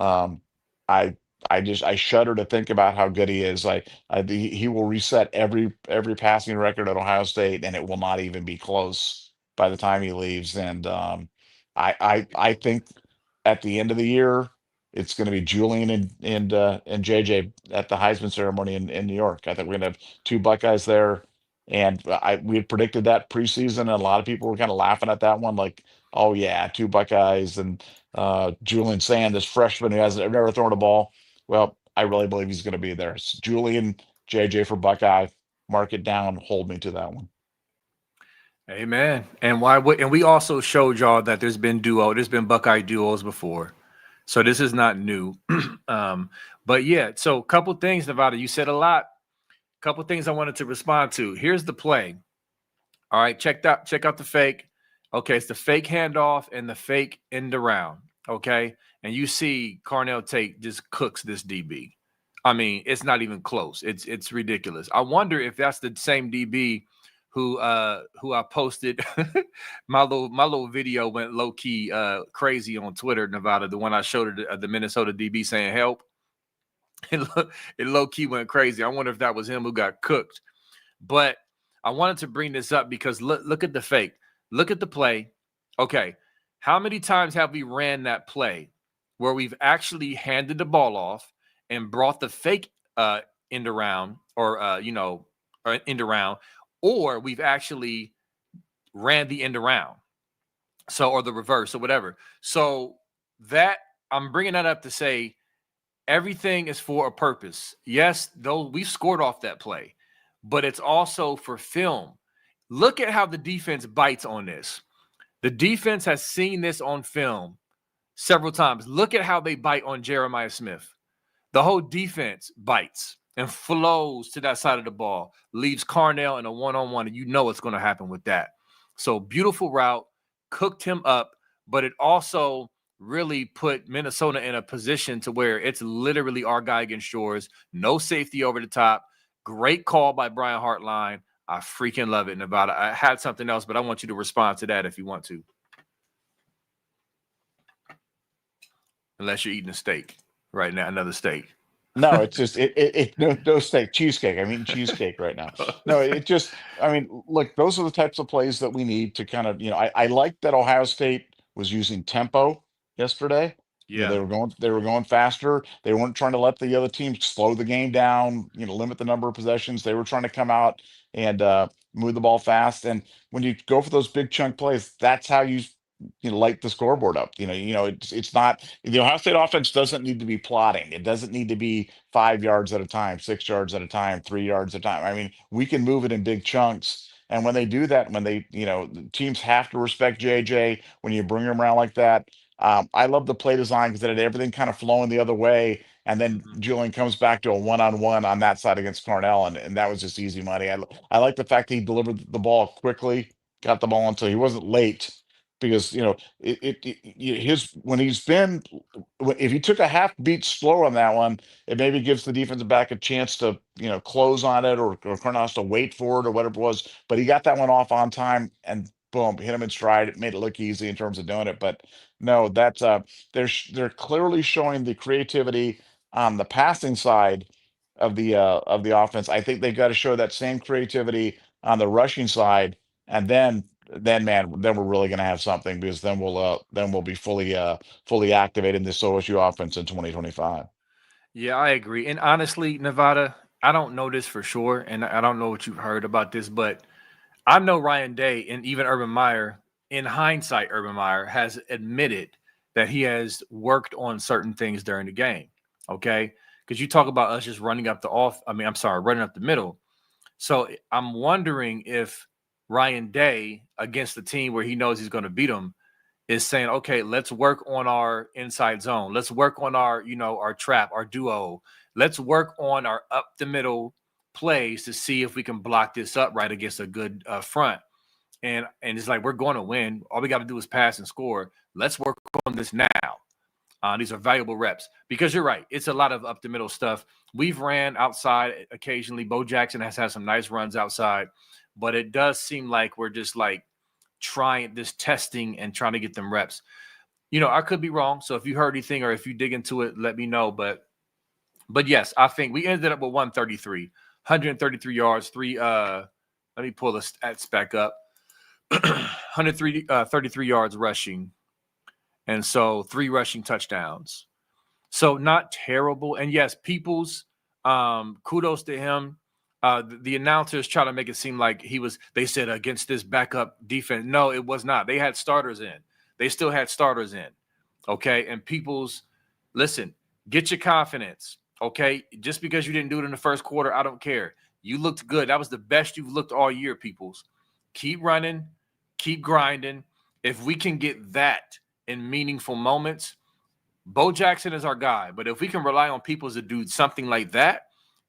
Um, I I shudder to think about how good he is. He will reset every passing record at Ohio State, and it will not even be close by the time he leaves. And I think at the end of the year, it's going to be Julian and JJ at the Heisman ceremony in New York. I think we're going to have two Buckeyes there, and we had predicted that preseason, and a lot of people were kind of laughing at that one, like, oh yeah, two Buckeyes and Julian Sand, this freshman who hasn't never thrown a ball. Well, I really believe he's going to be there. So Julian, JJ for Buckeye, mark it down, hold me to that one. Amen. And and we also showed y'all that there's been Buckeye duos before. So this is not new. But yeah, so a couple things, Nevada. You said a lot. Couple things I wanted to respond to. Here's the play. All right, check out the fake. Okay, it's the fake handoff and the fake end around. Okay, and you see Carnell Tate just cooks this DB. I mean, it's not even close. It's ridiculous. I wonder if that's the same DB who I posted. my little video went low key crazy on Twitter, Nevada. The one I showed the Minnesota DB saying help. It low key went crazy. I wonder if that was him who got cooked. But I wanted to bring this up because look at the fake. Look at the play. Okay, how many times have we ran that play where we've actually handed the ball off and brought the fake end around or end around, or we've actually ran the end around, so or the reverse or whatever. So that I'm bringing that up to say everything is for a purpose. Yes, though we've scored off that play, but it's also for film. Look at how the defense bites on this. The defense has seen this on film several times. Look at how they bite on Jeremiah Smith. The whole defense bites and flows to that side of the ball, leaves Carnell in a one-on-one, and you know what's going to happen with that. So beautiful route, cooked him up, but it also really put Minnesota in a position to where it's literally our guy against yours. No safety over the top. Great call by Brian Hartline. I freaking love it, Nevada. I had something else, but I want you to respond to that if you want to. Unless you're eating a steak right now, another steak. No, it's just no steak, cheesecake. I'm eating cheesecake right now. No, it just, I mean, look, those are the types of plays that we need to kind of, I like that Ohio State was using tempo yesterday. Yeah. They were going faster. They weren't trying to let the other team slow the game down, limit the number of possessions. They were trying to come out and move the ball fast. And when you go for those big chunk plays, that's how you light the scoreboard up. It's not, the Ohio State offense doesn't need to be plotting. It doesn't need to be 5 yards at a time, 6 yards at a time, 3 yards at a time. I mean, we can move it in big chunks. And when they do that, when they, the teams have to respect JJ when you bring him around like that. I love the play design because it had everything kind of flowing the other way. And then Julian comes back to a one-on-one on that side against Carnell, and that was just easy money. I like the fact that he delivered the ball quickly, got the ball until he wasn't late, because when he's been, if he took a half beat slower on that one, it maybe gives the defensive back a chance to close on it, or Carnell has to wait for it or whatever it was. But he got that one off on time, and boom, hit him in stride. It made it look easy in terms of doing it. But no, that's they're clearly showing the creativity on the passing side of the offense. I think they've got to show that same creativity on the rushing side, and then man, then we're really going to have something, because then we'll be fully activated in this OSU offense in 2025. Yeah, I agree. And honestly, Nevada, I don't know this for sure, and I don't know what you've heard about this, but I know Ryan Day and even Urban Meyer, in hindsight, Urban Meyer has admitted that he has worked on certain things during the game. Okay. Because you talk about us just running up running up the middle. So I'm wondering if Ryan Day, against the team where he knows he's going to beat them, is saying, okay, let's work on our inside zone. Let's work on our, our trap, our duo. Let's work on our up the middle plays to see if we can block this up right against a good front. And it's like, we're going to win. All we got to do is pass and score. Let's work on this now. These are valuable reps, because you're right. It's a lot of up the middle stuff. We've ran outside occasionally. Bo Jackson has had some nice runs outside, but it does seem like we're just like trying this testing and trying to get them reps. I could be wrong. So if you heard anything or if you dig into it, let me know. But yes, I think we ended up with 133 yards, let me pull the stats back up. 33 yards rushing. And so 3 rushing touchdowns. So not terrible. And yes, Peoples, kudos to him. The announcers try to make it seem like they said against this backup defense. No, it was not. They had starters in. They still had starters in. Okay. And Peoples, listen, get your confidence. Okay, just because you didn't do it in the first quarter, I don't care. You looked good. That was the best you've looked all year, peoples. Keep running, keep grinding. If we can get that in meaningful moments, Bo Jackson is our guy. But if we can rely on peoples to do something like that,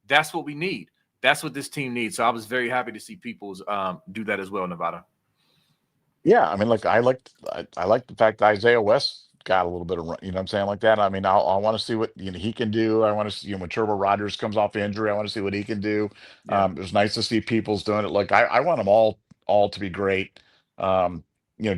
that's what we need. That's what this team needs. So I was very happy to see peoples do that as well, Nevada. Yeah, I mean, like I like the fact that Isaiah West got a little bit of run, you know what I'm saying, like that. I mean, I want to see what he can do. I want to see, when Trevor Rogers comes off injury, I want to see what he can do. Yeah. It was nice to see people's doing it. Like I want them all to be great. Um,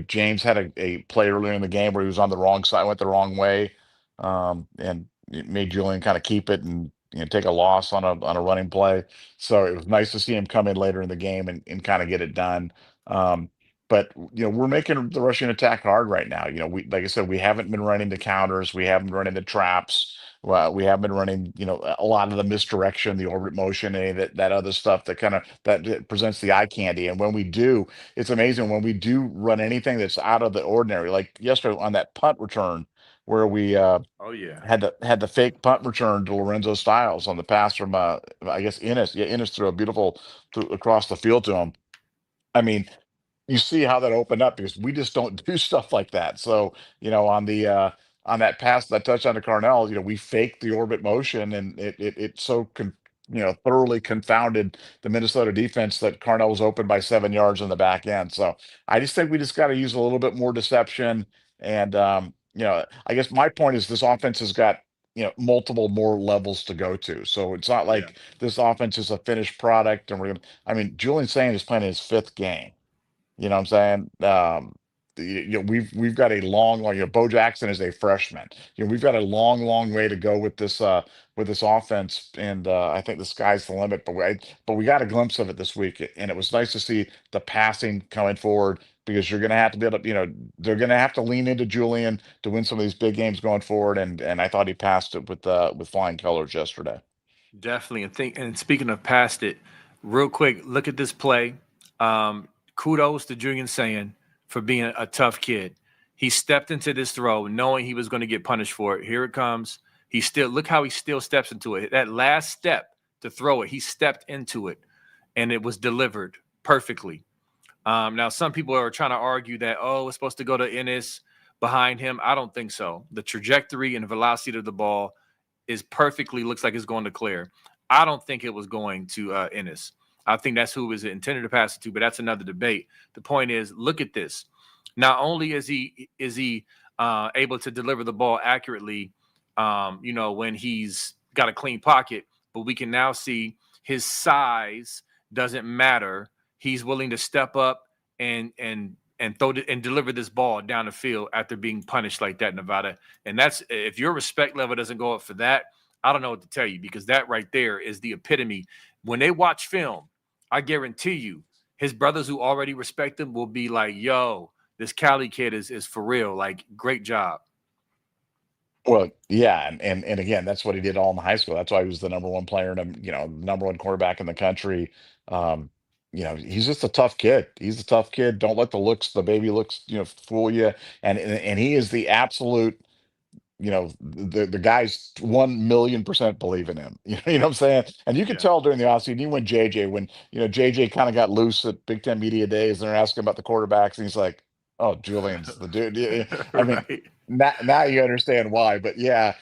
James had a play earlier in the game where he was on the wrong side, went the wrong way, and it made Julian kind of keep it and take a loss on a running play. So it was nice to see him come in later in the game and kind of get it done. But we're making the rushing attack hard right now. We, like I said, we haven't been running the counters, we haven't been running the traps, we haven't been running a lot of the misdirection, the orbit motion, any of that other stuff that kind of that presents the eye candy. And when we do, it's amazing when we do run anything that's out of the ordinary. Like yesterday on that punt return, where we Oh yeah. had the fake punt return to Lorenzo Styles on the pass from I guess Innes. Yeah, Innes threw a beautiful across the field to him. I mean, you see how that opened up because we just don't do stuff like that. So, on that pass, that touchdown to Carnell, we faked the orbit motion and it so thoroughly confounded the Minnesota defense that Carnell was open by 7 yards on the back end. So I just think we just got to use a little bit more deception. And I guess my point is this offense has got multiple more levels to go to. So it's not Yeah. like this offense is a finished product and I mean, Julian Sand is playing his fifth game. You know what I'm saying? We've got a long, Bo Jackson is a freshman. We've got a long way to go with this offense, and I think the sky's the limit. But we got a glimpse of it this week, and it was nice to see the passing coming forward because you're going to have to be able to, they're going to have to lean into Julian to win some of these big games going forward. And I thought he passed it with flying colors yesterday. Definitely. And speaking of past it, real quick, look at this play. Um, Kudos to Julian Sand for being a tough kid. He stepped into this throw knowing he was going to get punished for it. Here it comes. Look how he still steps into it. That last step to throw it, he stepped into it and it was delivered perfectly. Now, some people are trying to argue that, oh, it's supposed to go to Ennis behind him. I don't think so. The trajectory and the velocity of the ball looks like it's going to Claire. I don't think it was going to Ennis. I think that's who was intended to pass it to, but that's another debate. The point is, look at this. Not only is he able to deliver the ball accurately, when he's got a clean pocket, but we can now see his size doesn't matter. He's willing to step up and throw it and deliver this ball down the field after being punished like that, Nevada. And that's, if your respect level doesn't go up for that, I don't know what to tell you, because that right there is the epitome. When they watch film, I guarantee you, his brothers who already respect him will be like, "Yo, this Cali kid is for real. Like, great job." Well, yeah, and again, that's what he did all in high school. That's why he was the number one player and number one quarterback in the country. Um, he's just a tough kid. He's a tough kid. Don't let the baby looks, fool you. And he is the absolute, the guys 1,000,000% believe in him. You know what I'm saying? And you could Yeah. tell during the offseason, even when JJ kind of got loose at Big Ten Media Days, and they're asking about the quarterbacks, and he's like, "Oh, Julian's the dude." Yeah, I mean, Right. now you understand why. But yeah,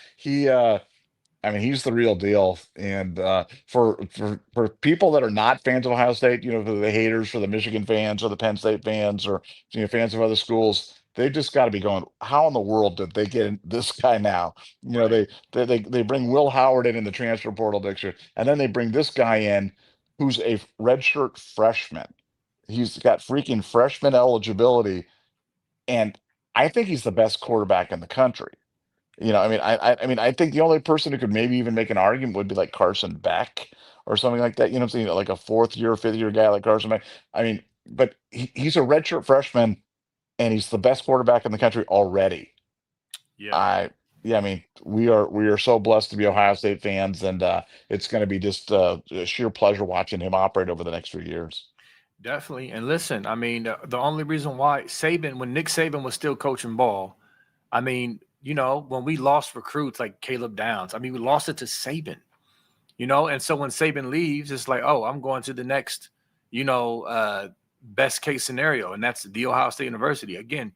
I mean, he's the real deal. And for people that are not fans of Ohio State, for the haters, for the Michigan fans or the Penn State fans or fans of other schools, they just got to be going, how in the world did they get this guy now? Right. They bring Will Howard in the transfer portal picture, and then they bring this guy in who's a redshirt freshman. He's got freaking freshman eligibility, and I think he's the best quarterback in the country. I think the only person who could maybe even make an argument would be like Carson Beck or something like that. You know what I'm saying? Like a fourth year, fifth year guy like Carson Beck. I mean, but he's a redshirt freshman and he's the best quarterback in the country already. Yeah. I Yeah, I mean, we are so blessed to be Ohio State fans, and it's going to be just a sheer pleasure watching him operate over the next few years. Definitely. And listen, I mean, the only reason why when Nick Saban was still coaching ball, I mean, when we lost recruits like Caleb Downs, I mean, we lost it to Saban, and so when Saban leaves, it's like, oh, I'm going to the next, best case scenario, and that's the Ohio State University. Again,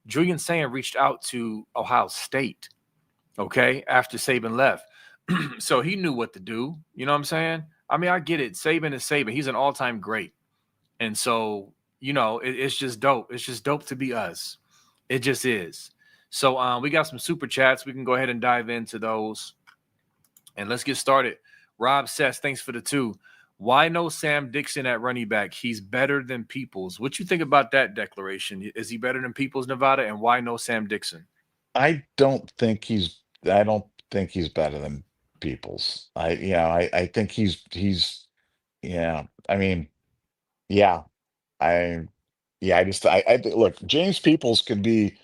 Julian Sand reached out to Ohio State, okay, after Saban left. So he knew what to do. You know what I'm saying? I mean, I get it. Saban is Saban. He's an all-time great. And so, it's just dope. It's just dope to be us. It just is. So we got some super chats. We can go ahead and dive into those. And let's get started. Rob says, thanks for the 2. Why no Sam Dixon at running back? He's better than Peoples. What you think about that declaration? Is he better than Peoples, Nevada? And why no Sam Dixon? I don't think he's I don't think he's better than Peoples. I think he's yeah. I mean, yeah. I Yeah, I think, look, James Peoples can be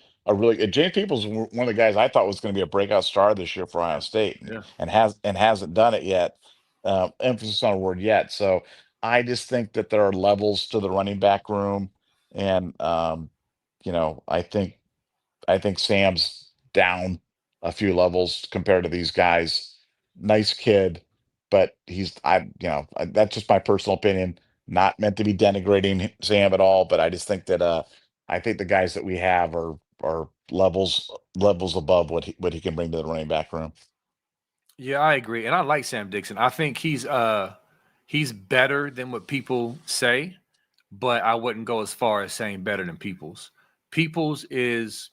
James Peoples was one of the guys I thought was going to be a breakout star this year for Ohio State, Yeah. and hasn't done it yet. Emphasis on a word yet. So I just think that there are levels to the running back room, and I think Sam's down a few levels compared to these guys. Nice kid, but that's just my personal opinion. Not meant to be denigrating Sam at all, but I just think that I think the guys that we have are levels above what he can bring to the running back room. Yeah, I agree. And I like Sam Dixon. I think he's better than what people say, but I wouldn't go as far as saying better than Peoples. Peoples is,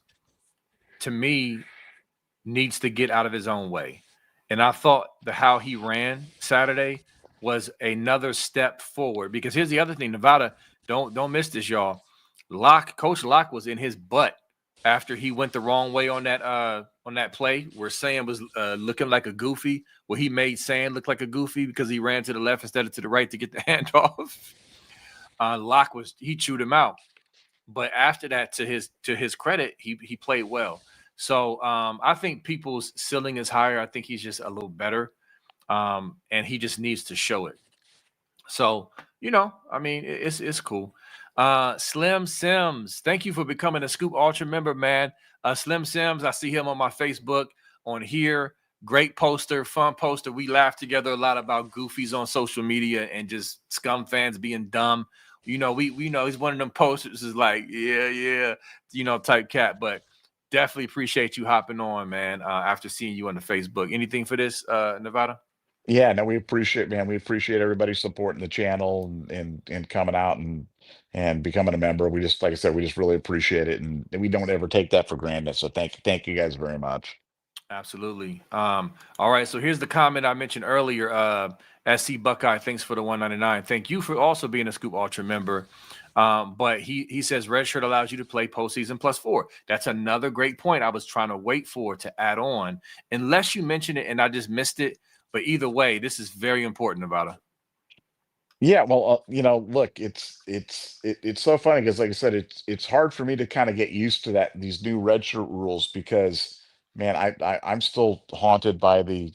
to me, needs to get out of his own way. And I thought how he ran Saturday was another step forward. Because here's the other thing, Nevada, don't miss this, y'all. Coach Locke was in his butt after he went the wrong way on that play where Sam was looking like a goofy. Well, he made Sam look like a goofy because he ran to the left instead of to the right to get the handoff. Locke he chewed him out. But after that, to his credit, he played well. So I think people's ceiling is higher. I think he's just a little better, and he just needs to show it. So I mean, it's cool. Slim Sims, thank you for becoming a Scoop Ultra member, man. Slim Sims, I see him on my Facebook on here. Great poster, fun poster. We laugh together a lot about goofies on social media and just scum fans being dumb. We know he's one of them posters is like, yeah, type cat. But definitely appreciate you hopping on, man. After seeing you on the Facebook. Anything for this, Nevada? Yeah, no, we appreciate everybody supporting the channel and coming out and becoming a member. We just, like I said, we just really appreciate it, and we don't ever take that for granted. So thank you guys very much. Absolutely. All right. So here's the comment I mentioned earlier. SC Buckeye, thanks for the 199. Thank you for also being a Scoop Ultra member. But he says Redshirt allows you to play postseason +4. That's another great point I was trying to wait for to add on, unless you mentioned it and I just missed it. But either way, this is very important, Nevada. Yeah, well, look, it's so funny because, like I said, it's hard for me to kind of get used to these new redshirt rules because, man, I'm still haunted by the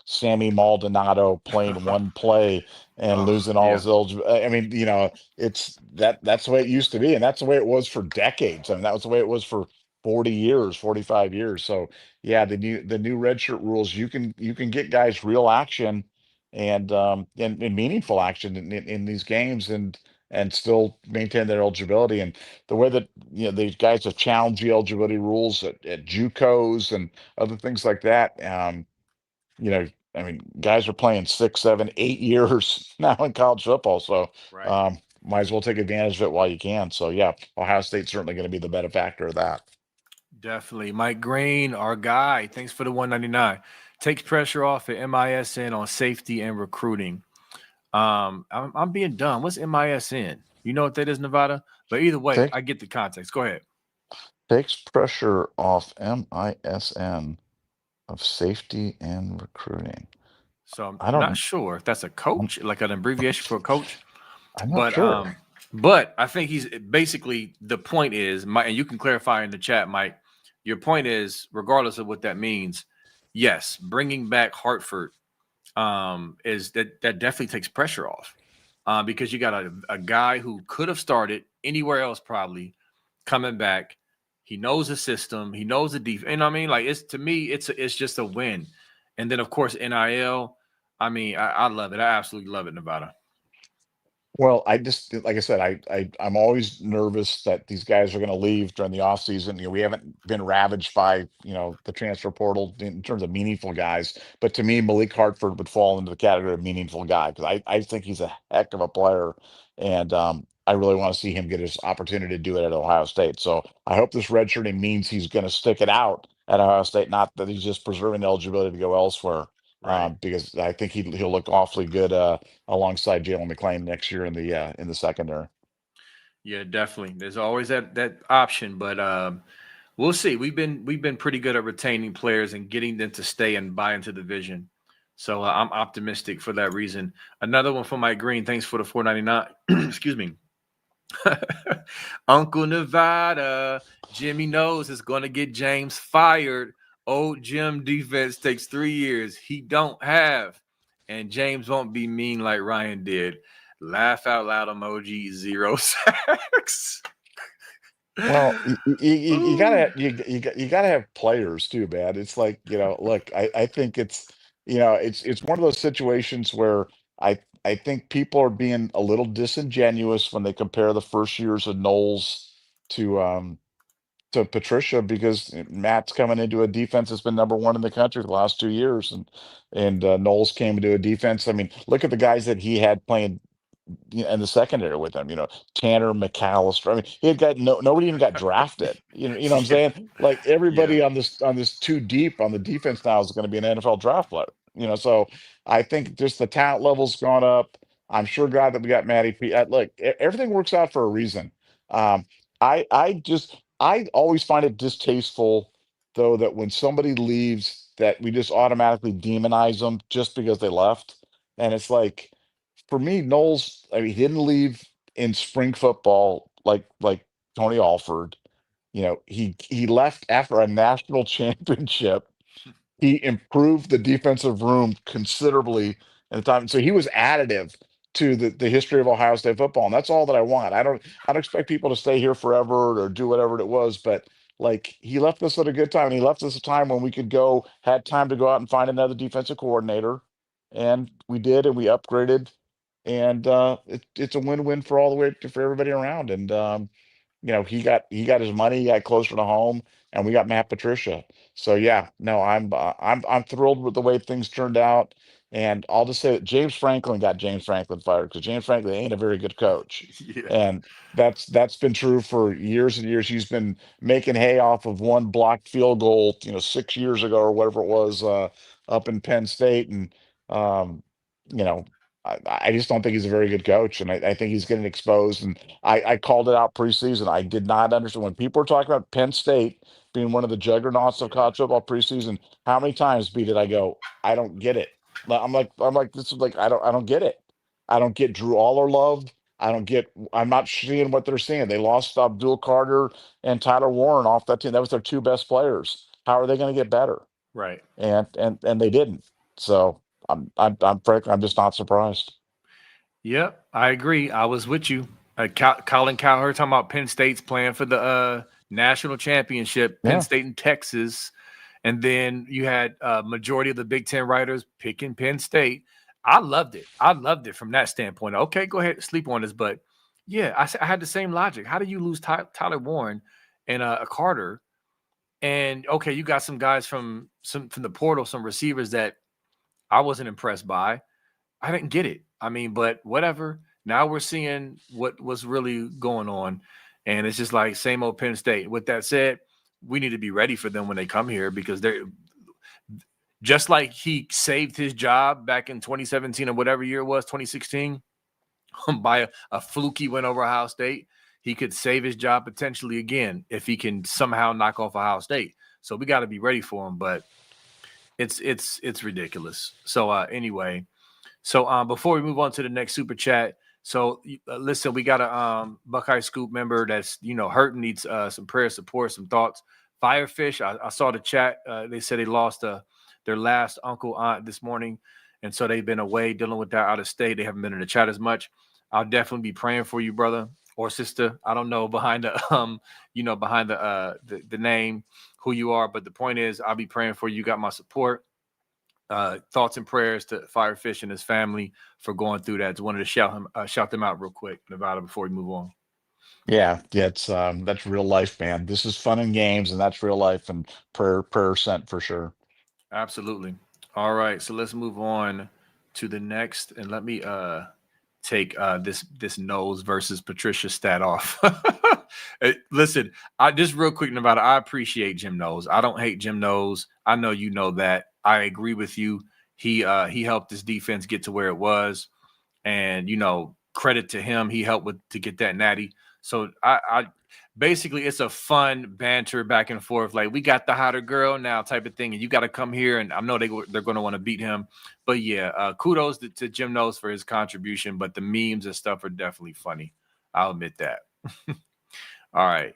Sammy Maldonado playing one play and Oh, losing all yeah. his eligibility. I mean, that's the way it used to be, and that's the way it was for decades. I mean, that was the way it was for 40 years, 45 years. So yeah, the new redshirt rules, you can get guys real action and meaningful action in these games and still maintain their eligibility. And the way that these guys have challenged the eligibility rules at JUCOs and other things like that. You know, I mean, guys are playing 6, 7, 8 years now in college football, so Right. might as well take advantage of it while you can. So yeah, Ohio State's certainly going to be the benefactor of that. Definitely. Mike Green, our guy. Thanks for the 199. Takes pressure off at MISN on safety and recruiting. I'm being dumb. What's MISN? You know what that is, Nevada? But either way, Take I get the context. Go ahead. Takes pressure off MISN of safety and recruiting. So I'm, I I'm not don't. sure if that's a coach, like an abbreviation for a coach. I'm not But sure. I think he's basically the point is, Mike, and you can clarify in the chat, Mike. Your point is, regardless of what that means, yes, bringing back Hartford is that definitely takes pressure off because you got a guy who could have started anywhere else probably coming back. He knows the system. He knows the defense. And I mean, like it's to me, it's just a win. And then of course NIL. I mean, I love it. I absolutely love it, Nevada. Well, I just like I said, I'm always nervous that these guys are going to leave during the offseason. We haven't been ravaged by, the transfer portal in terms of meaningful guys. But to me, Malik Hartford would fall into the category of meaningful guy because I think he's a heck of a player. And I really want to see him get his opportunity to do it at Ohio State. So I hope this redshirting means he's going to stick it out at Ohio State, not that he's just preserving eligibility to go elsewhere. Right. Because I think he'll look awfully good alongside Jalen McClain next year in the secondary. Yeah, definitely. There's always that option, but we'll see. We've been pretty good at retaining players and getting them to stay and buy into the vision. So I'm optimistic for that reason. Another one for Mike Green. Thanks for the 4.99. Excuse me. Uncle Nevada, Jimmy knows is going to get James fired. Old Jim defense takes 3 years. He don't have, and James won't be mean like Ryan did. Laugh out loud emoji 0 sacks. Well, you gotta you gotta have players too, man. It's like, look, I think it's one of those situations where I think people are being a little disingenuous when they compare the first years of Knowles to Patricia because Matt's coming into a defense that's been number one in the country the last 2 years, and Knowles came into a defense. I mean, look at the guys that he had playing in the secondary with him, Tanner McAllister. I mean, he had got nobody even got drafted. You know what I'm Yeah, saying? Like yeah, everybody on this two deep on the defense now is going to be an NFL draft player. So I think just the talent level's gone up. I'm sure glad that we got Matty P. Look, everything works out for a reason. Um, I always find it distasteful though that when somebody leaves that we just automatically demonize them just because they left. And it's like for me, Knowles, I mean, he didn't leave in spring football like Tony Alford. He left after a national championship. He improved the defensive room considerably at the time. So he was additive to the history of Ohio State football. And that's all that I want. I don't expect people to stay here forever or do whatever it was, but like he left us at a good time and he left us a time when we could had time to go out and find another defensive coordinator. And we did, and we upgraded. And it's a win-win for all the way for everybody around. And he got his money, he got closer to home, and we got Matt Patricia. So yeah, no, I'm thrilled with the way things turned out. And I'll just say that James Franklin got James Franklin fired because James Franklin ain't a very good coach. yeah. And that's been true for years and years. He's been making hay off of one blocked field goal, 6 years ago or whatever it was, up in Penn State. And um, you know, I just don't think he's a very good coach, and I think he's getting exposed. And I called it out preseason. I did not understand when people were talking about Penn State being one of the juggernauts of Yeah. college football preseason. How many times, B, did I go, I don't get it? I'm like, this is like, I don't get it. I don't get Drew Aller love. I'm not seeing what they're seeing. They lost Abdul Carter and Tyler Warren off that team. That was their two best players. How are they going to get better? Right. And they didn't. So I'm frankly, I'm just not surprised. Yep, I agree. I was with you. Colin Cowherd talking about Penn State's playing for the national championship, Penn Yeah. State and Texas. And then you had majority of the Big Ten writers picking Penn State. I loved it. I loved it from that standpoint. Okay, go ahead, sleep on this. But yeah, I had the same logic. How do you lose Tyler Warren and a Carter? And okay, you got some guys from the portal, some receivers that I wasn't impressed by. I didn't get it. I mean, but whatever. Now we're seeing what was really going on. And it's just like same old Penn State. With that said, we need to be ready for them when they come here because they're just like he saved his job back in 2017 or whatever year it was, 2016, by a fluky win over Ohio State. He could save his job potentially again if he can somehow knock off Ohio State. So we got to be ready for him. But it's ridiculous. So anyway. So before we move on to the next super chat, so listen, we got a Buckeye Scoop member that's hurting, needs some prayer support, some thoughts. Firefish, I saw the chat. They said they lost their last uncle aunt this morning, and so they've been away dealing with that out of state. They haven't been in the chat as much. I'll definitely be praying for you, brother. or sister. I don't know behind the behind the name who you are, but the point is, I'll be praying for you. You got my support. Thoughts and prayers to Firefish and his family for going through that. Just wanted to shout them out real quick, Nevada, before we move on. Yeah, yeah, it's that's real life, man. This is fun and games, and that's real life, and prayer sent for sure. Absolutely. All right, so let's move on to the next, and let me take this Knowles versus Patricia stat off. Listen, I just real quick about it. I appreciate Jim Knowles. I don't hate Jim Knowles. I know you know that. I agree with you. He helped this defense get to where it was, and credit to him. He helped to get that natty. So I basically, it's a fun banter back and forth. Like, we got the hotter girl now type of thing. And you got to come here. And I know they're going to want to beat him. But yeah, kudos to Jim Knowles for his contribution. But the memes and stuff are definitely funny. I'll admit that. All right,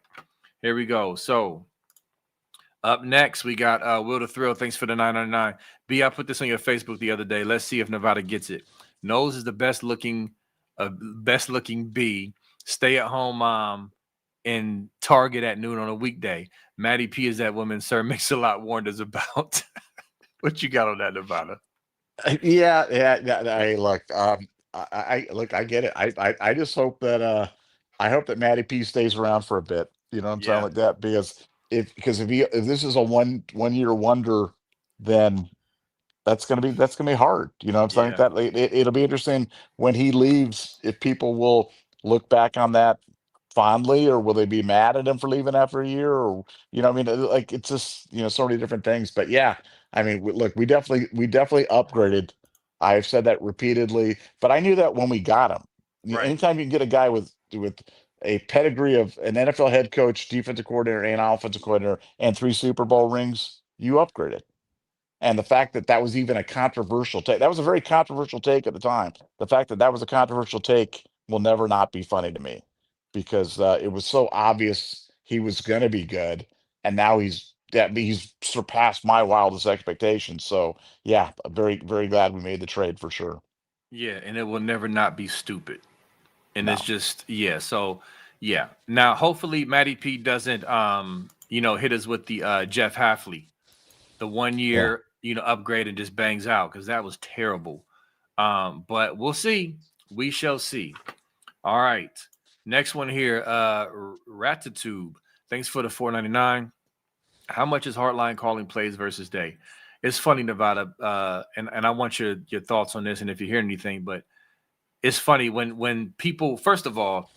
here we go. So up next, we got Will the Thrill. Thanks for the 999. B, I put this on your Facebook the other day. Let's see if Nevada gets it. Knowles is the best looking B, stay at home mom in Target at noon on a weekday. Maddie P is that woman Sir Mix-a-Lot warned us about. What you got on that, Nevada? Yeah. Hey, look, look, I get it. I just hope that I hope that Matty P stays around for a bit. You know what I'm saying, Yeah, like that, because if this is a one year wonder, then that's gonna be hard. You know what I'm saying? Like yeah, that it'll be interesting when he leaves, if people will look back on that fondly, or will they be mad at him for leaving after a year, or I mean, like, it's just, so many different things. But yeah, I mean, look, we definitely upgraded. I've said that repeatedly, but I knew that when we got him. right. Anytime you can get a guy with a pedigree of an NFL head coach, defensive coordinator, and offensive coordinator, and 3 Super Bowl rings, you upgraded. And the fact that that was even a controversial take, that was a very controversial take at the time. The fact that that was a controversial take will never not be funny to me, because it was so obvious he was going to be good. And now he's surpassed my wildest expectations. So yeah, very, very glad we made the trade for sure. Yeah, and it will never not be stupid. And it's No. just, yeah. So yeah. Now hopefully Maddie P doesn't hit us with the Jeff Halfley, the one Yeah. year, upgrade and just bangs out, because that was terrible. But we'll see. We shall see. All right. Next one here, Ratatube. Thanks for the 499. How much is Heartline calling plays versus day? It's funny, Nevada, and I want your thoughts on this, and if you hear anything. But it's funny when people, first of all,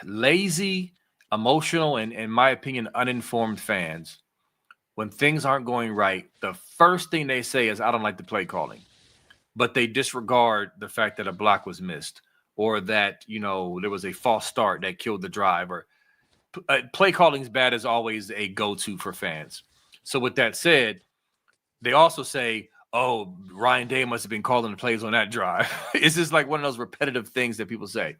lazy, emotional, and in my opinion, uninformed fans, when things aren't going right, the first thing they say is, "I don't like the play calling," but they disregard the fact that a block was missed, or that there was a false start that killed the drive, or play calling is bad is always a go-to for fans. So with that said, they also say, "Oh, Ryan Day must have been calling the plays on that drive." It's just like one of those repetitive things that people say.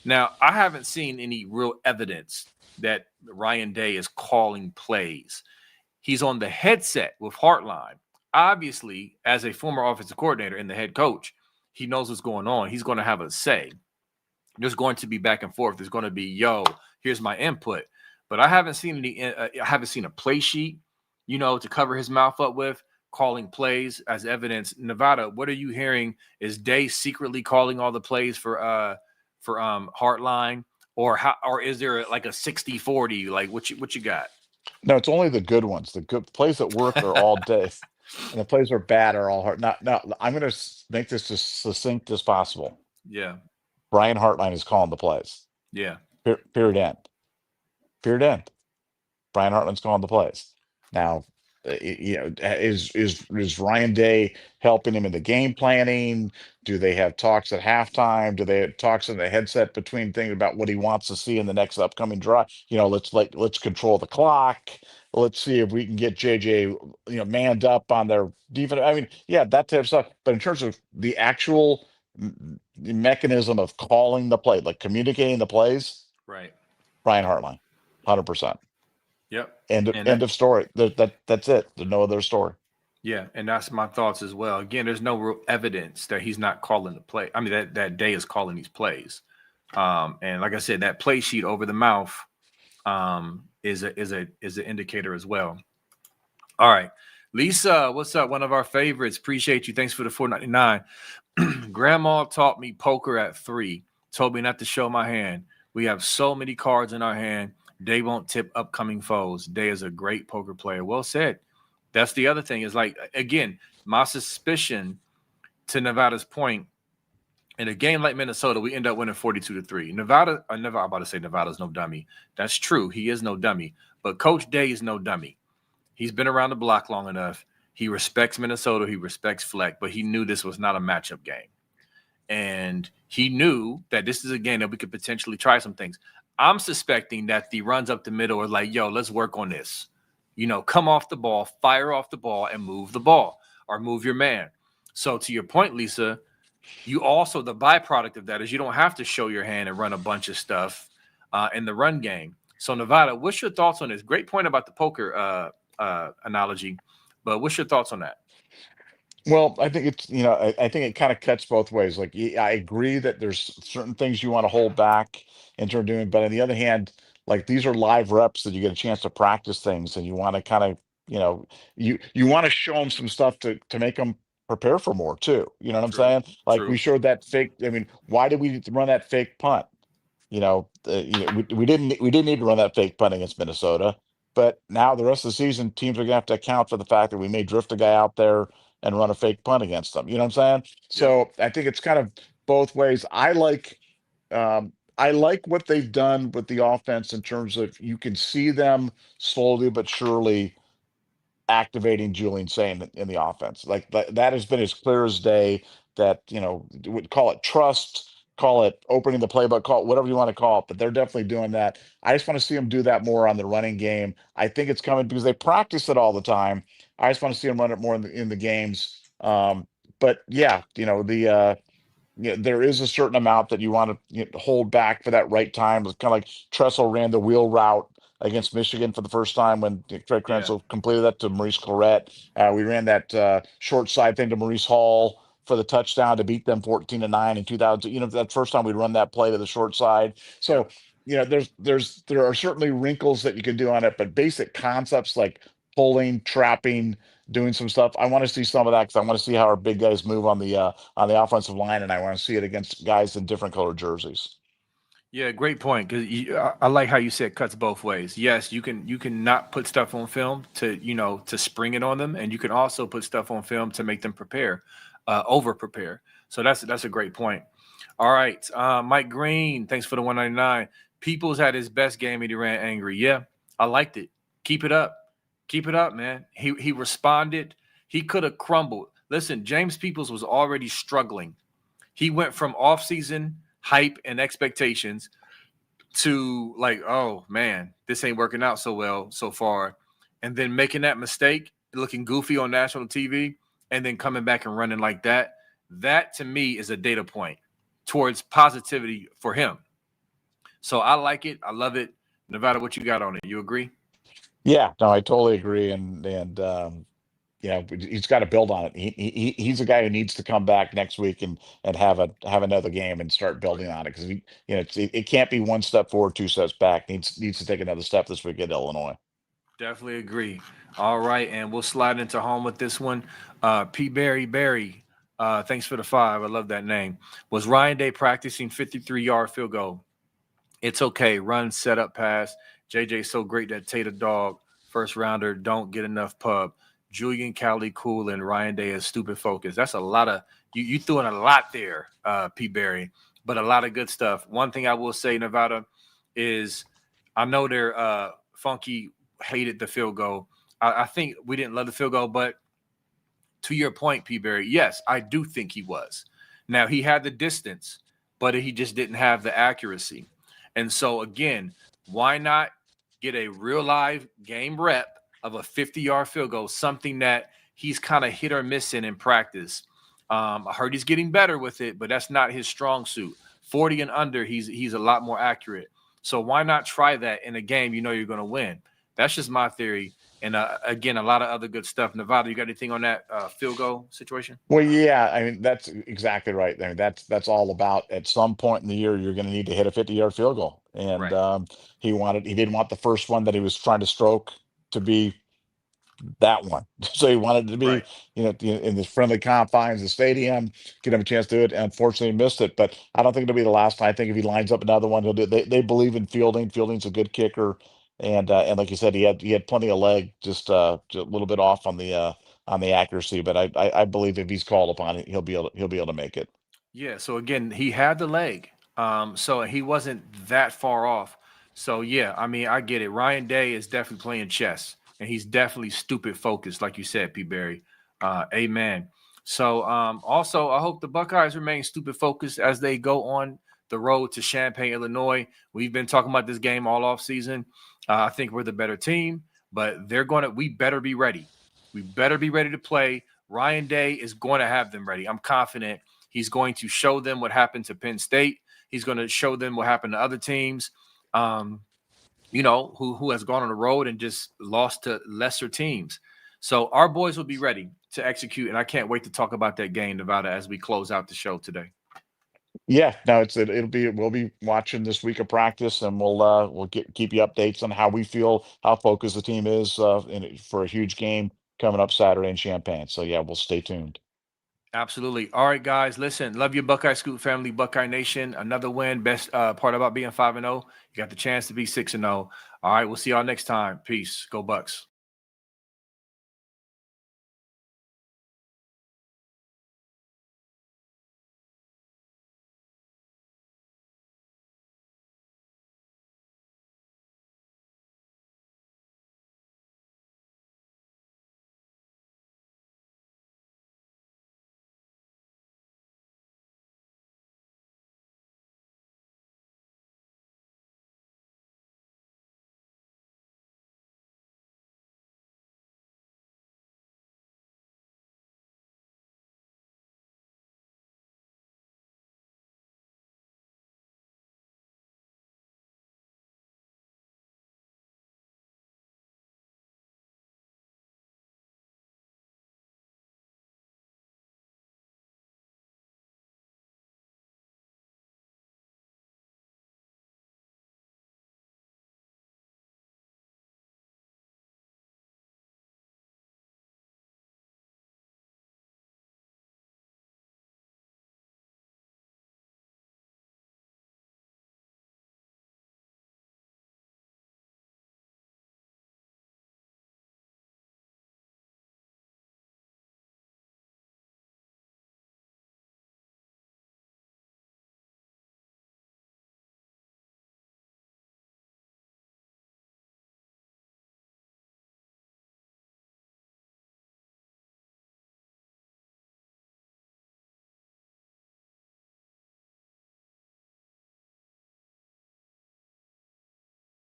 Now, I haven't seen any real evidence that Ryan Day is calling plays. He's on the headset with Hartline. Obviously, as a former offensive coordinator and the head coach, he knows what's going on. He's going to have a say. There's going to be back and forth. There's going to be, "Yo, here's my input." But I haven't seen I haven't seen a play sheet, to cover his mouth up with, calling plays as evidence. Nevada, what are you hearing? Is Day secretly calling all the plays for Heartline, or is there like a 60-40? Like, what you got? No, it's only the good ones. The good plays that work are all day, and the plays that are bad are all hard. Now, I'm going to make this as succinct as possible. Yeah, Brian Hartline is calling the plays. yeah, Period end. Period end. Brian Hartman's calling the plays. Now, is Ryan Day helping him in the game planning? Do they have talks at halftime? Do they have talks in the headset between things about what he wants to see in the next upcoming drive? Let's control the clock. Let's see if we can get JJ, manned up on their defense. I mean, yeah, that type of stuff. But in terms of the actual mechanism of calling the play, like communicating the plays, right. Brian Hartline, 100%. Yep. End of, And end of story. That's it. There's no other story. yeah, and that's my thoughts as well. Again, there's no real evidence that he's not calling the play. I mean, that Day is calling these plays. And like I said, that play sheet over the mouth is an indicator as well. All right. Lisa, what's up? One of our favorites. Appreciate you. Thanks for the $4.99. Grandma taught me poker at 3. Told me not to show my hand. We have so many cards in our hand. They won't tip upcoming foes. Day is a great poker player. Well said. That's the other thing. Is like, again, my suspicion, to Nevada's point, in a game like Minnesota, we end up winning 42-3. Nevada, I'm about to say Nevada's no dummy. That's true. He is no dummy. But Coach Day is no dummy. He's been around the block long enough. He respects Minnesota. He respects Fleck, but he knew this was not a matchup game. And he knew that this is a game that we could potentially try some things. I'm suspecting that the runs up the middle are like, yo, let's work on this. You know, come off the ball, fire off the ball, and move the ball or move your man. So to your point, Lisa, you also, the byproduct of that is you don't have to show your hand and run a bunch of stuff in the run game. So Nevada, what's your thoughts on this? Great point about the poker analogy, but what's your thoughts on that? Well, I think it's, I think it kind of cuts both ways. Like, I agree that there's certain things you want to hold back in terms of doing, but on the other hand, like these are live reps that you get a chance to practice things, and you want to kind of, you want to show them some stuff to make them prepare for more too. You know what I'm True. saying? Like we True. showed that fake. I mean, why did we run that fake punt? We didn't need to run that fake punt against Minnesota, but now the rest of the season, teams are gonna have to account for the fact that we may drift a guy out there and run a fake punt against them. You know what I'm saying? Yep. So I think it's kind of both ways. I like what they've done with the offense in terms of you can see them slowly but surely activating Julian Sane in the offense. Like that has been as clear as day that, would call it trust, call it opening the playbook, call it whatever you want to call it, but they're definitely doing that. I just want to see them do that more on the running game. I think it's coming because they practice it all the time. I just want to see them run it more in the games. But yeah, there is a certain amount that you want to hold back for that right time. It's kind of like Tressel ran the wheel route against Michigan for the first time when Fred Yeah. Krenzel completed that to Maurice Clarett. We ran that short side thing to Maurice Hall for the touchdown to beat them 14-9 in 2000. That first time we'd run that play to the short side. Yep. So, there are certainly wrinkles that you can do on it, but basic concepts like pulling, trapping, doing some stuff. I want to see some of that because I want to see how our big guys move on the offensive line, and I want to see it against guys in different colored jerseys. Yeah, great point. Because I like how you said cuts both ways. Yes, you can not put stuff on film to spring it on them, and you can also put stuff on film to make them prepare, over prepare. So that's a great point. All right, Mike Green, thanks for the 199. Peoples had his best game and he ran angry. Yeah, I liked it. Keep it up, man. He responded. He could have crumbled. Listen, James Peoples was already struggling. He went from offseason hype and expectations to like, oh man, this ain't working out so well so far. And then making that mistake, looking goofy on national TV, and then coming back and running like that. That to me is a data point towards positivity for him. So I like it. I love it. Nevada, what you got on it? You agree? Yeah, no, I totally agree, and but he's got to build on it. He's a guy who needs to come back next week and have another game and start building on it because it can't be one step forward, two steps back. Needs to take another step this week at Illinois. Definitely agree. All right, and we'll slide into home with this one. P. Barry, thanks for the 5. I love that name. Was Ryan Day practicing 53-yard field goal? It's okay. Run, set up, pass. JJ so great that Tater Dog, first rounder, don't get enough pub. Julian Cali cool and Ryan Day is stupid focus. That's a lot of you threw in a lot there, P. Barry, but a lot of good stuff. One thing I will say, Nevada, is I know they're funky hated the field goal. I think we didn't love the field goal, but to your point, P. Barry, yes, I do think he was. Now he had the distance, but he just didn't have the accuracy. And so again, why not get a real live game rep of a 50-yard field goal, something that he's kind of hit or miss in practice. I heard he's getting better with it, but that's not his strong suit. 40 and under, he's a lot more accurate. So why not try that in a game you know you're going to win? That's just my theory. And again, a lot of other good stuff. Nevada, you got anything on that field goal situation? Well, yeah, I mean that's exactly right. I mean that's all about at some point in the year you're going to need to hit a 50-yard field goal, and Right, he didn't want the first one that he was trying to stroke to be that one. So he wanted to be, right. in the friendly confines of the stadium, get him a chance to do it. And unfortunately, he missed it. But I don't think it'll be the last time. I think if he lines up another one, he'll do it. They believe in Fielding. Fielding's a good kicker, and like you said, he had plenty of leg, just a little bit off on the accuracy. But I believe if he's called upon it, he'll be able to make it. Yeah. So again, he had the leg. So he wasn't that far off. So yeah, I mean, I get it. Ryan Day is definitely playing chess, and he's definitely stupid focused, like you said, P. Barry. Amen. So also, I hope the Buckeyes remain stupid focused as they go on the road to Champaign, Illinois. We've been talking about this game all off season. I think we're the better team, but we better be ready. We better be ready to play. Ryan Day is going to have them ready. I'm confident. He's going to show them what happened to Penn State. He's going to show them what happened to other teams, who has gone on the road and just lost to lesser teams. So our boys will be ready to execute, and I can't wait to talk about that game, Nevada, as we close out the show today. Yeah, no, we'll be watching this week of practice, and we'll keep you updates on how we feel, how focused the team is for a huge game coming up Saturday in Champaign. So yeah, we'll stay tuned. Absolutely. All right, guys. Listen, love your Buckeye Scoop family, Buckeye Nation. Another win. Best part about being 5-0. You got the chance to be 6-0. All right, we'll see y'all next time. Peace. Go Bucks.